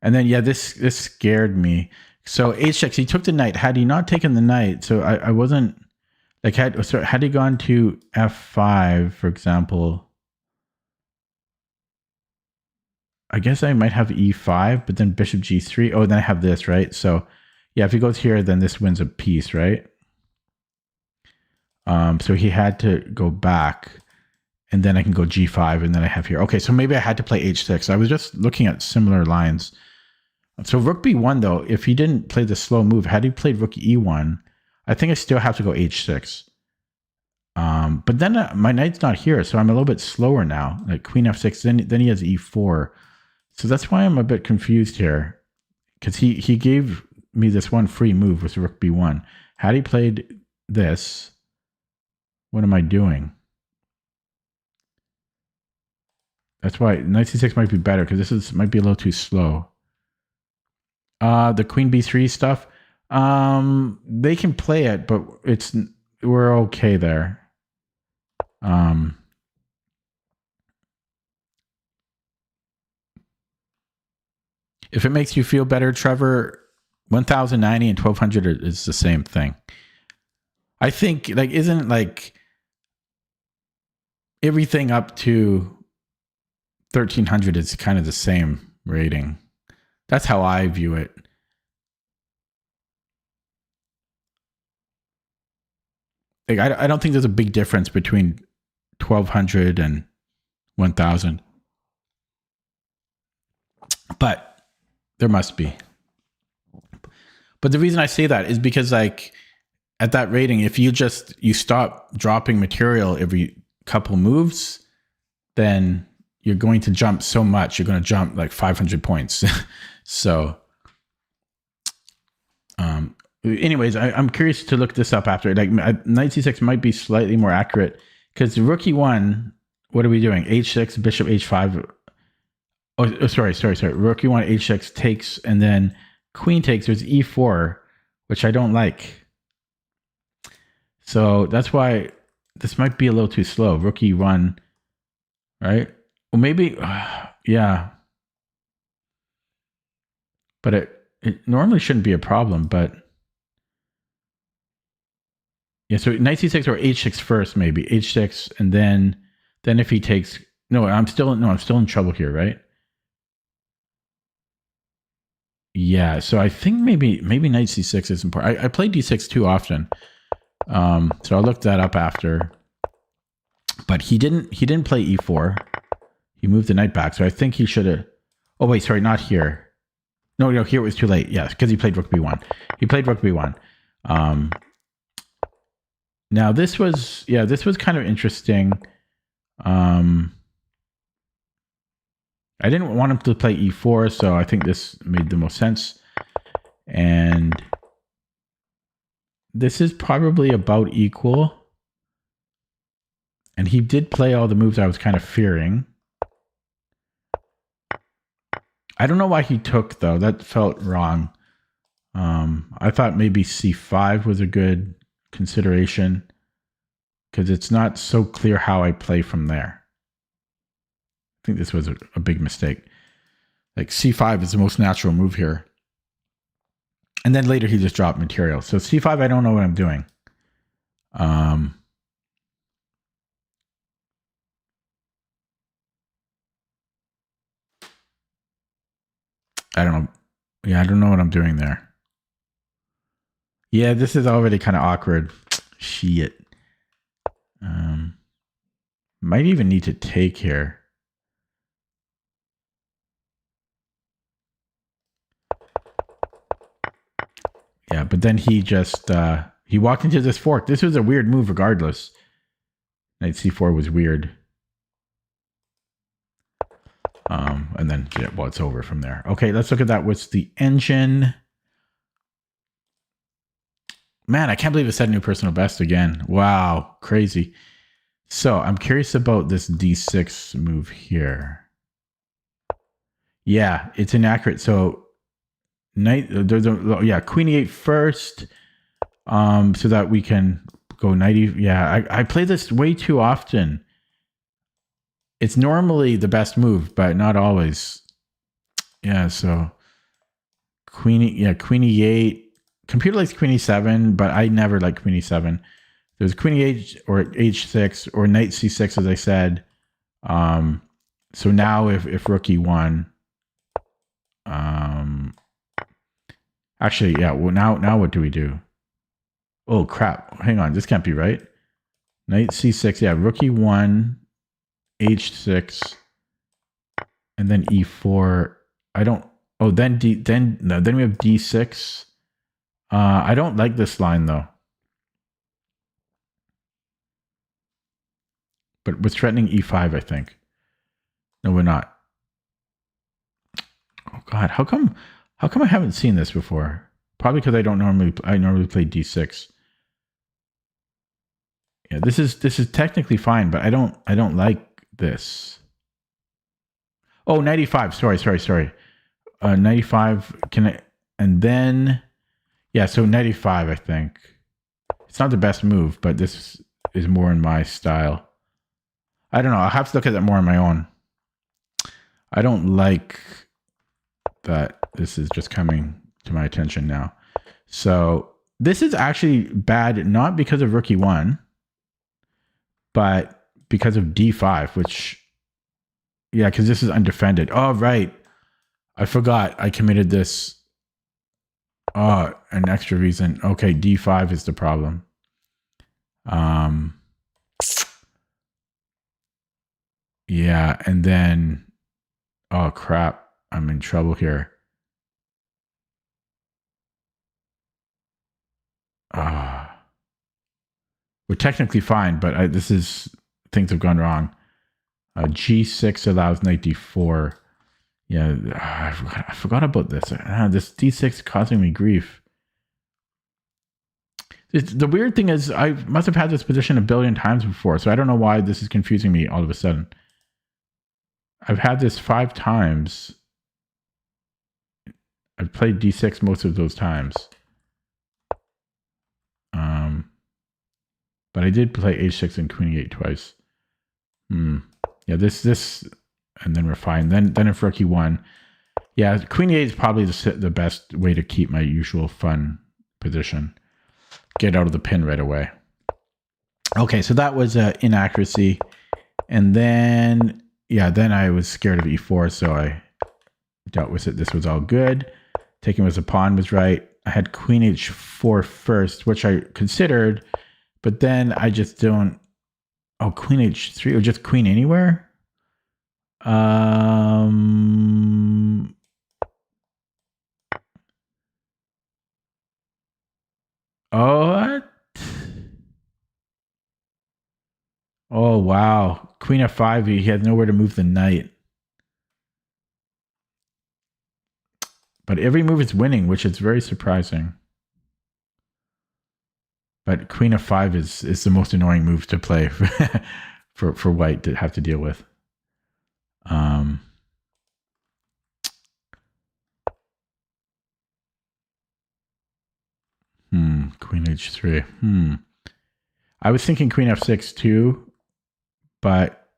And then, yeah, this scared me. So h6, he took the knight. Had he not taken the knight, so I wasn't like had he gone to f5, for example, I guess I might have e5, but then bishop g3. Oh, then I have this, right? So yeah, if he goes here, then this wins a piece, right? So he had to go back, and then I can go g5, and then I have here. Okay, so maybe I had to play h6. I was just looking at similar lines. So rook b1, though, if he didn't play the slow move, had he played rook e1, I think I still have to go h6. But then my knight's not here, so I'm a little bit slower now. Like queen f6, then he has e4. So that's why I'm a bit confused here, because he gave me this one free move with rook b1. Had he played this, what am I doing? That's why knight c6 might be better, because might be a little too slow. The queen b3 stuff, they can play it, but we're okay there. If it makes you feel better, Trevor, 1090 and 1200 is the same thing. I think, like, isn't like everything up to 1300 is kind of the same rating. That's how I view it. Like, I don't think there's a big difference between 1200 and 1000. But there must be. But the reason I say that is because, like, at that rating, if you stop dropping material every couple moves, then you're going to jump so much. You're going to jump like 500 points. So, anyways, I'm curious to look this up after. Like, knight c6 might be slightly more accurate, because rook e1, what are we doing? h6, bishop h5. Oh, sorry. Rook e1, h6 takes, and then queen takes. There's e4, which I don't like. So that's why this might be a little too slow. Rook e1, right? Well, maybe, yeah. But it normally shouldn't be a problem, but Yeah, so knight c6 or h6 first, maybe h6, and then if he takes I'm still in trouble here, right? Yeah, so I think maybe knight c6 is important. I played d6 too often, so I'll look that up after. But he didn't play e4. He moved the knight back, so I think he should have. Oh wait, sorry, not here. No, here it was too late. Yes, because he played rook b1. He played rook b1. Now this was kind of interesting. I didn't want him to play e4, so I think this made the most sense. And this is probably about equal. And he did play all the moves I was kind of fearing. I don't know why he took, though. That felt wrong. I thought maybe c5 was a good consideration because it's not so clear how I play from there. I think this was a big mistake. Like c5 is the most natural move here. And then later he just dropped material. So c5, I don't know what I'm doing. I don't know. Yeah, I don't know what I'm doing there. Yeah, this is already kind of awkward. Shit. Might even need to take here. Yeah, but then he just he walked into this fork. This was a weird move regardless. Knight c4 was weird. And then, yeah, well, it's over from there. Okay, let's look at that. What's the engine? Man, I can't believe it set a new personal best again. Wow, crazy. So I'm curious about this d6 move here. Yeah, it's inaccurate. So knight, yeah, queen e8 first, so that we can go knight e. Yeah, I play this way too often. It's normally the best move, but not always. Yeah, so queen e8. Computer likes queen e7, but I never like queen e7. There's queen e8 or h6 or knight c6, as I said. So now if rook e1, actually, yeah. Well, now what do we do? Oh crap! Hang on, this can't be right. Knight c6, yeah. Rook e1, h6, and then e4. I don't. Oh, then we have d6. I don't like this line though. But we're threatening e5, I think. No, we're not. Oh God, how come I haven't seen this before? Probably because I normally play d6. Yeah, this is technically fine, but I don't like this. Oh, 95. Sorry. 95. Can I? And then, yeah. So 95, I think. It's not the best move, but this is more in my style. I don't know. I'll have to look at that more on my own. I don't like that this is just coming to my attention now. So this is actually bad, not because of rook e1, but because of d5, which, yeah, because this is undefended. Oh, right. I forgot. I committed this. Oh, an extra reason. Okay, d5 is the problem. Yeah, and then, oh crap, I'm in trouble here. We're technically fine, but things have gone wrong. G6 allows knight d4. Yeah, I forgot about this. This d6 is causing me grief. The weird thing is I must have had this position a billion times before, so I don't know why this is confusing me all of a sudden. I've had this 5 times. I've played d6 most of those times. But I did play h6 and queen e8 twice. Yeah, this, and then we're fine. Then if rook e1, yeah, queen e8 is probably the best way to keep my usual fun position. Get out of the pin right away. Okay, so that was an inaccuracy. And then, yeah, then I was scared of e4, so I dealt with it. This was all good. Taking was a pawn was right. I had queen h4 first, which I considered, but then I just don't. Oh, queen h3 or just queen anywhere? Oh, what? Oh, wow. Queen f5, he had nowhere to move the knight. But every move is winning, which is very surprising. But queen f5 is the most annoying move to play for white to have to deal with. Queen h3. I was thinking queen f6 too, but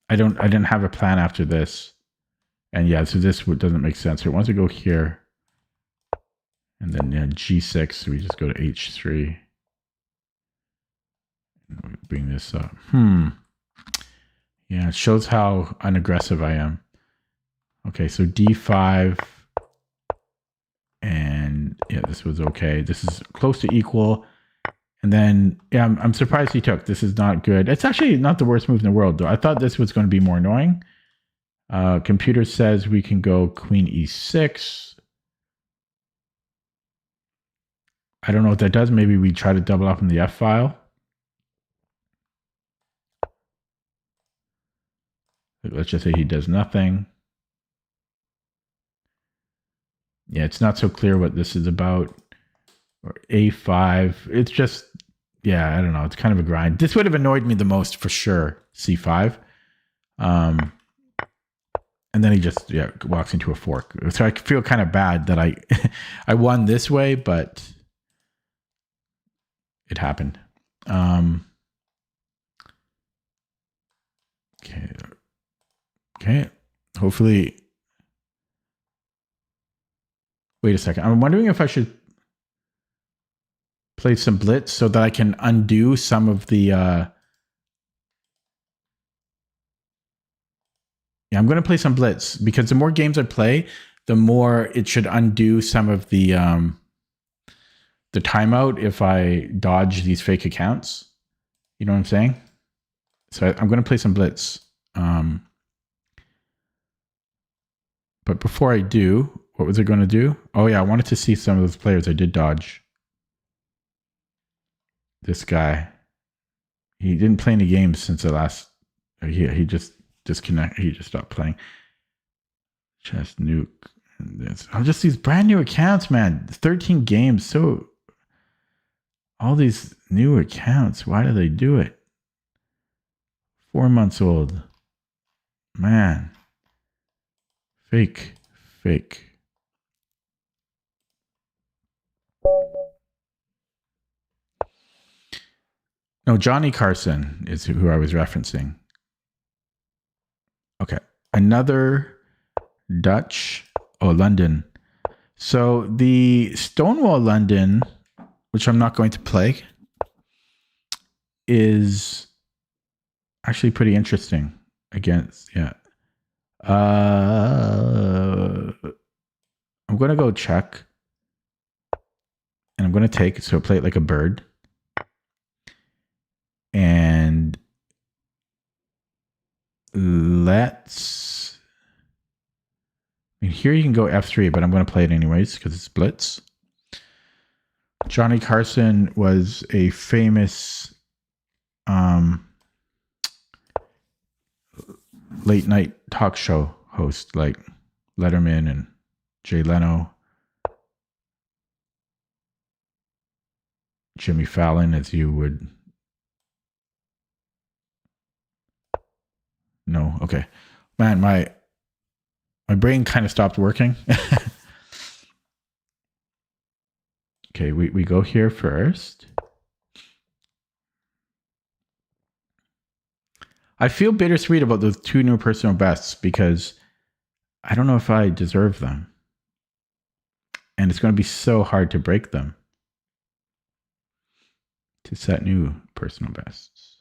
I didn't have a plan after this. And yeah, so this doesn't make sense. So it wants to go here. And then g6, so we just go to h3. Bring this up. Yeah, it shows how unaggressive I am. Okay, so d5. And yeah, this was okay. This is close to equal. And then, yeah, I'm surprised he took. This is not good. It's actually not the worst move in the world, though. I thought this was going to be more annoying. Computer says we can go queen e6. I don't know what that does. Maybe we try to double up in the F file. Let's just say he does nothing. Yeah, it's not so clear what this is about. Or a5. It's just, yeah, I don't know. It's kind of a grind. This would have annoyed me the most for sure. c5. And then he just walks into a fork. So I feel kind of bad that I won this way, but it happened. Okay. Hopefully. Wait a second. I'm wondering if I should play some blitz so that I can undo some of the. Yeah, I'm going to play some blitz because the more games I play, the more it should undo some of the timeout if I dodge these fake accounts. You know what I'm saying? So I'm going to play some blitz. But before I do, what was I going to do? Oh, yeah, I wanted to see some of those players I did dodge. This guy. He didn't play any games since the last... He just disconnected. He just stopped playing. Chess, nuke. And this. I'm just these brand new accounts, man. 13 games. So all these new accounts. Why do they do it? 4 months old. Man. Fake. No, Johnny Carson is who I was referencing. Okay. Another Dutch. Oh, London. So the Stonewall London, which I'm not going to play, is actually pretty interesting against, yeah. I'm going to go check. And I'm going to take, so play it like a bird. And let's... I mean, here you can go f3, but I'm going to play it anyways because it's blitz. Johnny Carson was a famous late night talk show host like Letterman and Jay Leno, Jimmy Fallon, as you would know. Okay. Man, my brain kind of stopped working. Okay, we go here first. I feel bittersweet about those 2 new personal bests because I don't know if I deserve them. And it's going to be so hard to break them. to set new personal bests.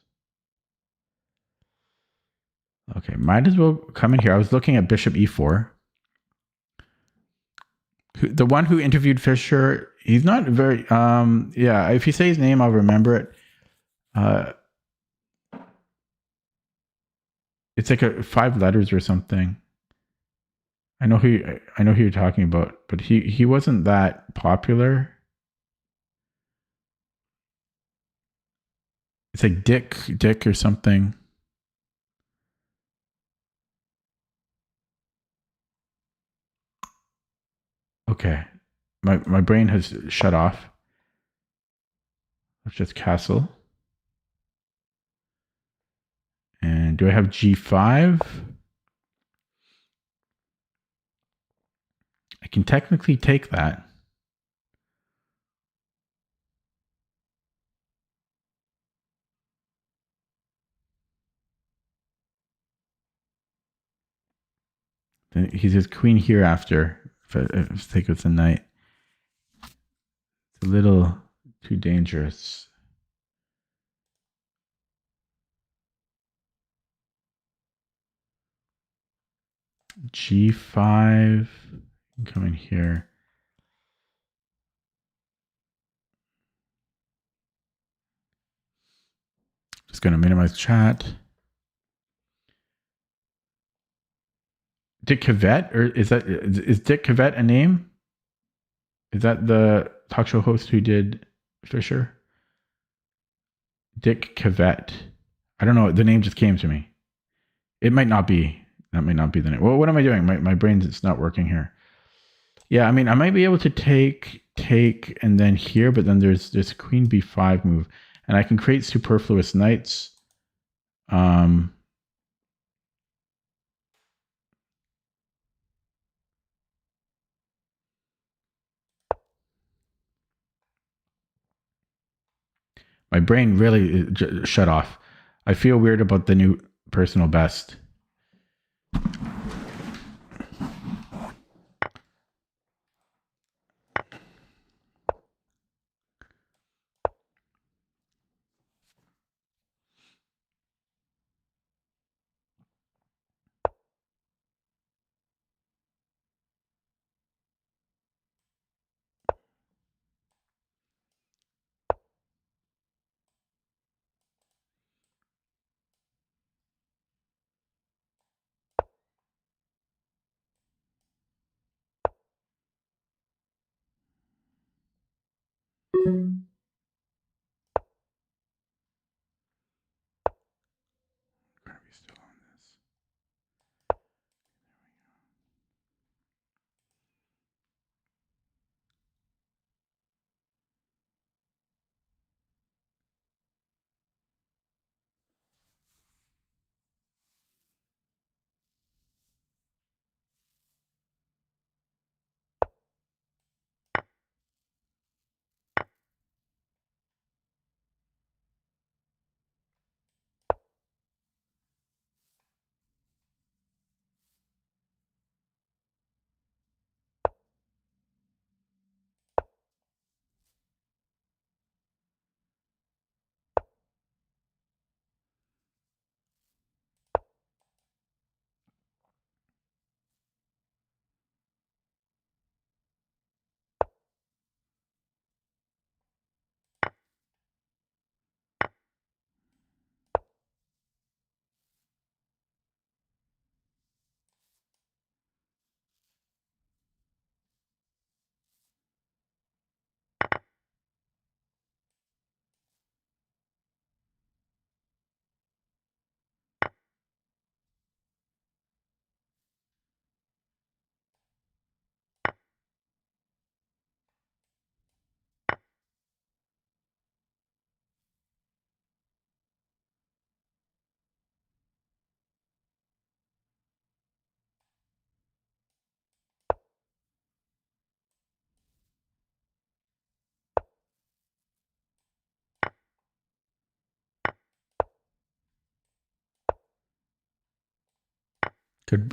Okay, might as well come in here. I was looking at bishop e4. The one who interviewed Fisher, he's not very, yeah, if you say his name, I'll remember it. It's like 5 letters or something. I know who you're talking about, but he wasn't that popular. It's like Dick or something. Okay. My brain has shut off. Let's just castle. And do I have G5? I can technically take that. Then he's his queen here after. If I think it's a knight. It's a little too dangerous. G5. Come in here. Just going to minimize chat. Dick Cavett, or is Dick Cavett a name? Is that the talk show host who did Fisher? Dick Cavett. I don't know. The name just came to me. It might not be. That might not be the name. Well, what am I doing? My brain's it's not working here. Yeah, I mean, I might be able to take, and then here, but then there's this queen b5 move, and I can create superfluous knights. My brain really shut off. I feel weird about the new personal best.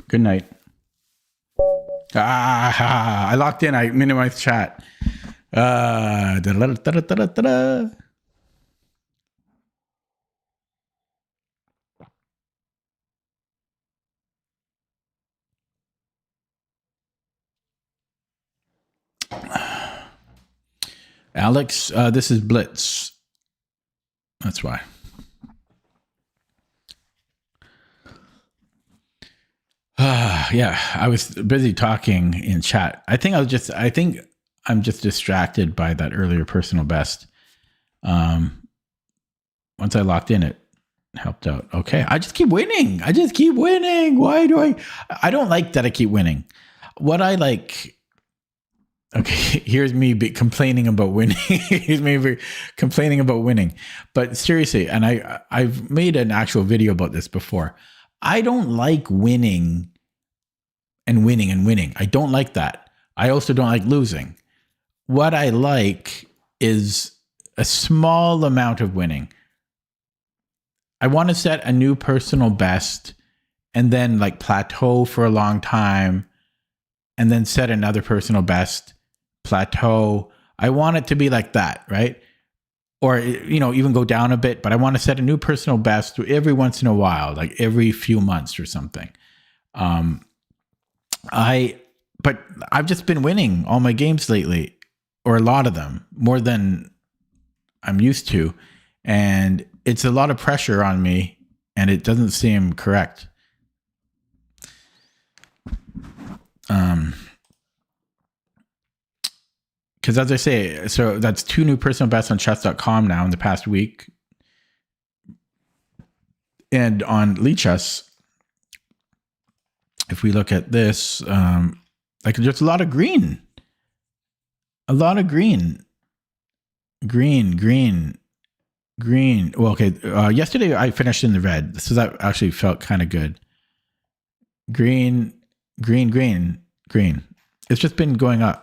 Good night. I locked in. I minimized chat. Da-da-da-da-da-da-da. Alex, this is Blitz. That's why. Yeah, I was busy talking in chat. I think I'm just distracted by that earlier personal best. Once I locked in, it helped out. Okay, I just keep winning. Why do I don't like that I keep winning. What I like. Okay, here's me complaining about winning. Here's me complaining about winning. But seriously, and I've made an actual video about this before. I don't like winning and winning and winning. I don't like that. I also don't like losing. What I like is a small amount of winning. I want to set a new personal best and then like plateau for a long time and then set another personal best, plateau. I want it to be like that, right? Or, even go down a bit, but I want to set a new personal best every once in a while, like every few months or something. But I've just been winning all my games lately, or a lot of them, more than I'm used to. And it's a lot of pressure on me, and it doesn't seem correct. Because as I say, so that's 2 new personal bests on chess.com now in the past week. And on Lichess, if we look at this, there's a lot of green. Well, okay. Yesterday I finished in the red. So that actually felt kind of good. Green. It's just been going up.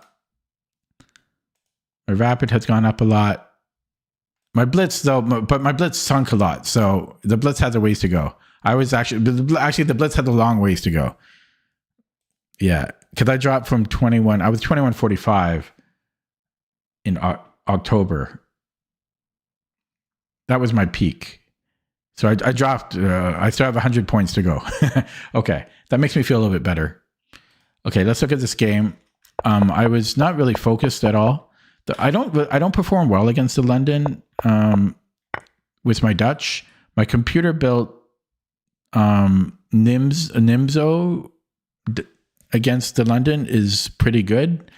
My rapid has gone up a lot. My blitz but my blitz sunk a lot. So the blitz has a ways to go. The blitz had a long ways to go. Yeah, because I dropped from 21. I was 21.45 in October. That was my peak. So I dropped. I still have 100 points to go. Okay, that makes me feel a little bit better. Okay, let's look at this game. I was not really focused at all. I don't perform well against the London with my Dutch. My computer built Nimzo against the London is pretty good,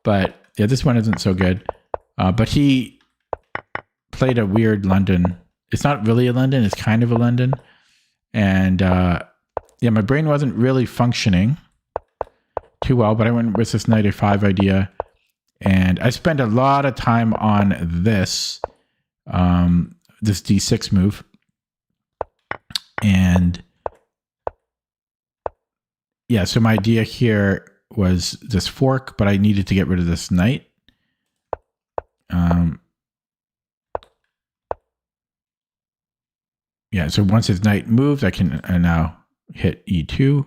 but yeah, this one isn't so good. But he played a weird London. It's not really a London. It's kind of a London, and my brain wasn't really functioning too well. But I went with this knight a5 idea. And I spent a lot of time on this, this d6 move. And yeah, so my idea here was this fork, but I needed to get rid of this knight. Yeah, so once his knight moves, I can now hit e2.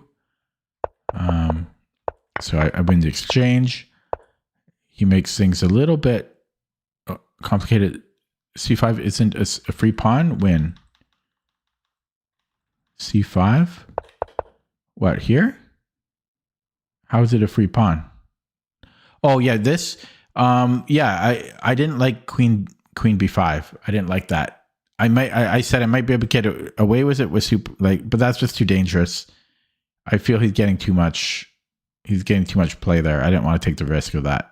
So I win the exchange. He makes things a little bit complicated. C5 isn't a free pawn. Win. C5. What, here? How is it a free pawn? Oh, yeah, this. I didn't like queen b5. I didn't like that. I said I might be able to get away with it with but that's just too dangerous. I feel he's getting too much. He's getting too much play there. I didn't want to take the risk of that.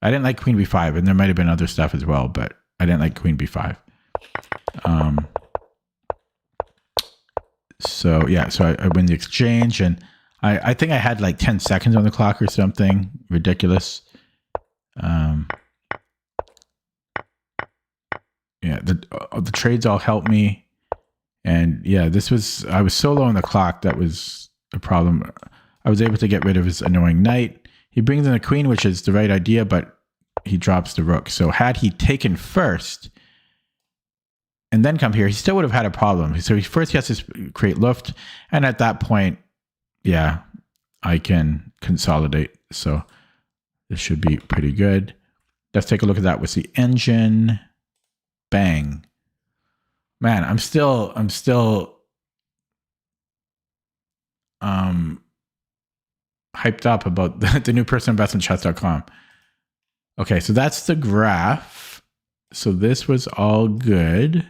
I didn't like queen b5, and there might have been other stuff as well, but I didn't like queen b5. So I win the exchange, and I think I had like 10 seconds on the clock or something ridiculous. The trades all helped me, and yeah, I was so low on the clock. That was a problem. I was able to get rid of his annoying knight. He brings in a queen, which is the right idea, but he drops the rook. So had he taken first and then come here, he still would have had a problem. So first he has to create Luft. And at that point, yeah, I can consolidate. So this should be pretty good. Let's take a look at that with the engine. Bang. Man, I'm still hyped up about the new person best on chess.com. Okay, so that's the graph. So this was all good.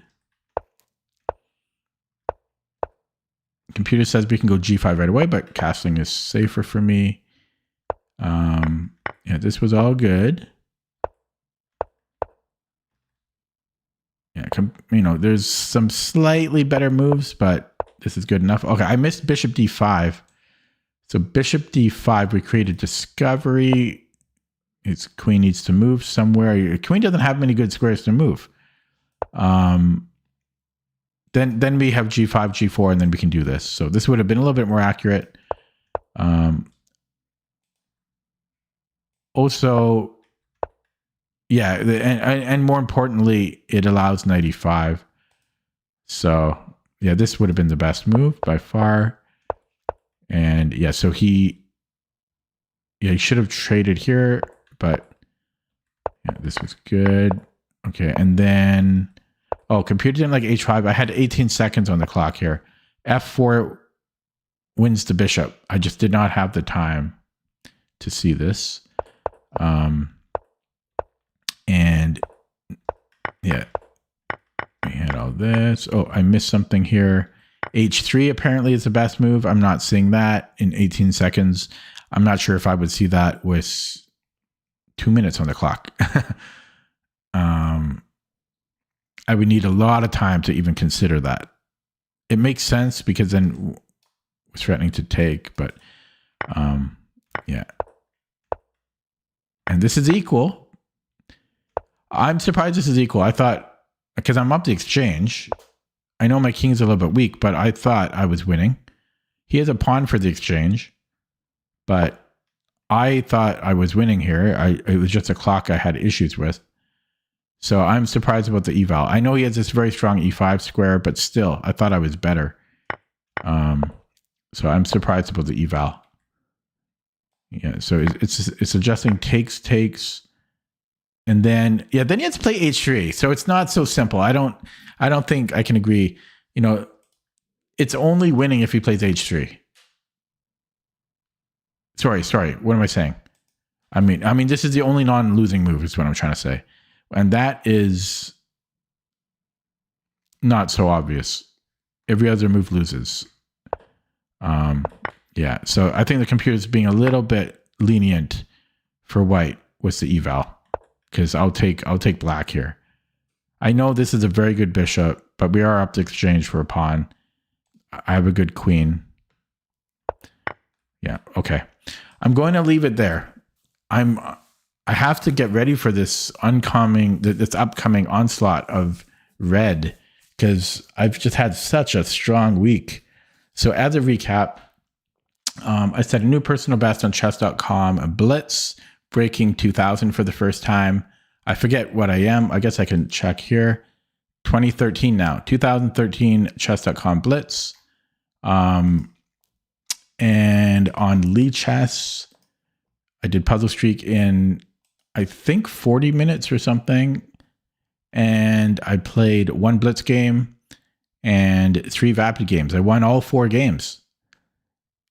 Computer says we can go g5 right away, but castling is safer for me. Yeah, this was all good. Yeah, you know, there's some slightly better moves, but this is good enough. Okay, I missed bishop d5. So bishop d5, we created discovery. Its queen needs to move somewhere. Your queen doesn't have many good squares to move. Then we have g5, g4, and then we can do this. So this would have been a little bit more accurate. Also, yeah, and more importantly, it allows knight e5. So yeah, this would have been the best move by far. And yeah, so he should have traded here, but yeah, this was good. Okay, and then, oh, computer didn't like h5. I had 18 seconds on the clock here. f4 wins the bishop. I just did not have the time to see this. And yeah, we had all this. Oh, I missed something here. h3 apparently is the best move. I'm not seeing that in 18 seconds. I'm not sure if I would see that with 2 minutes on the clock. I would need a lot of time to even consider that. It makes sense because then we're threatening to take, but yeah. And this is equal. I'm surprised this is equal. I thought, because I'm up the exchange, I know my king's a little bit weak, but I thought I was winning. He has a pawn for the exchange, but I thought I was winning here. It was just a clock I had issues with. So I'm surprised about the eval. I know he has this very strong e5 square, but still, I thought I was better. So I'm surprised about the eval. Yeah, so it's adjusting takes, and then then he has to play h3. So it's not so simple. I don't think I can agree. You know, it's only winning if he plays h3. Sorry. What am I saying? I mean, this is the only non-losing move is what I'm trying to say. And that is not so obvious. Every other move loses. Yeah, so I think the computer's being a little bit lenient for white with the eval, because I'll take black here. I know this is a very good bishop, but we are up to exchange for a pawn. I have a good queen. Yeah, okay. I'm going to leave it there. I have to get ready for this upcoming onslaught of red, because I've just had such a strong week. So as a recap, I set a new personal best on chess.com, a blitz, breaking 2000 for the first time. I forget what I am. I guess I can check here. 2013 now, 2013 chess.com blitz. And on Lee Chess, I did Puzzle Streak in, I think, 40 minutes or something. And I played 1 blitz game and 3 Vapid games. I won all 4 games.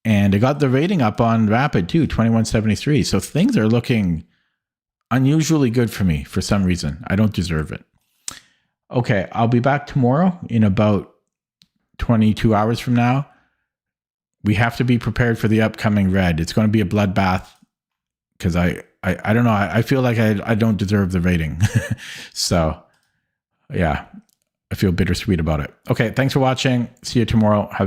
And I got the rating up on Rapid too, 2173. So things are looking unusually good for me for some reason. I don't deserve it. Okay, I'll be back tomorrow in about 22 hours from now. We have to be prepared for the upcoming red. It's going to be a bloodbath, because I don't know. I feel like I don't deserve the rating. So yeah, I feel bittersweet about it. Okay, thanks for watching. See you tomorrow. Have a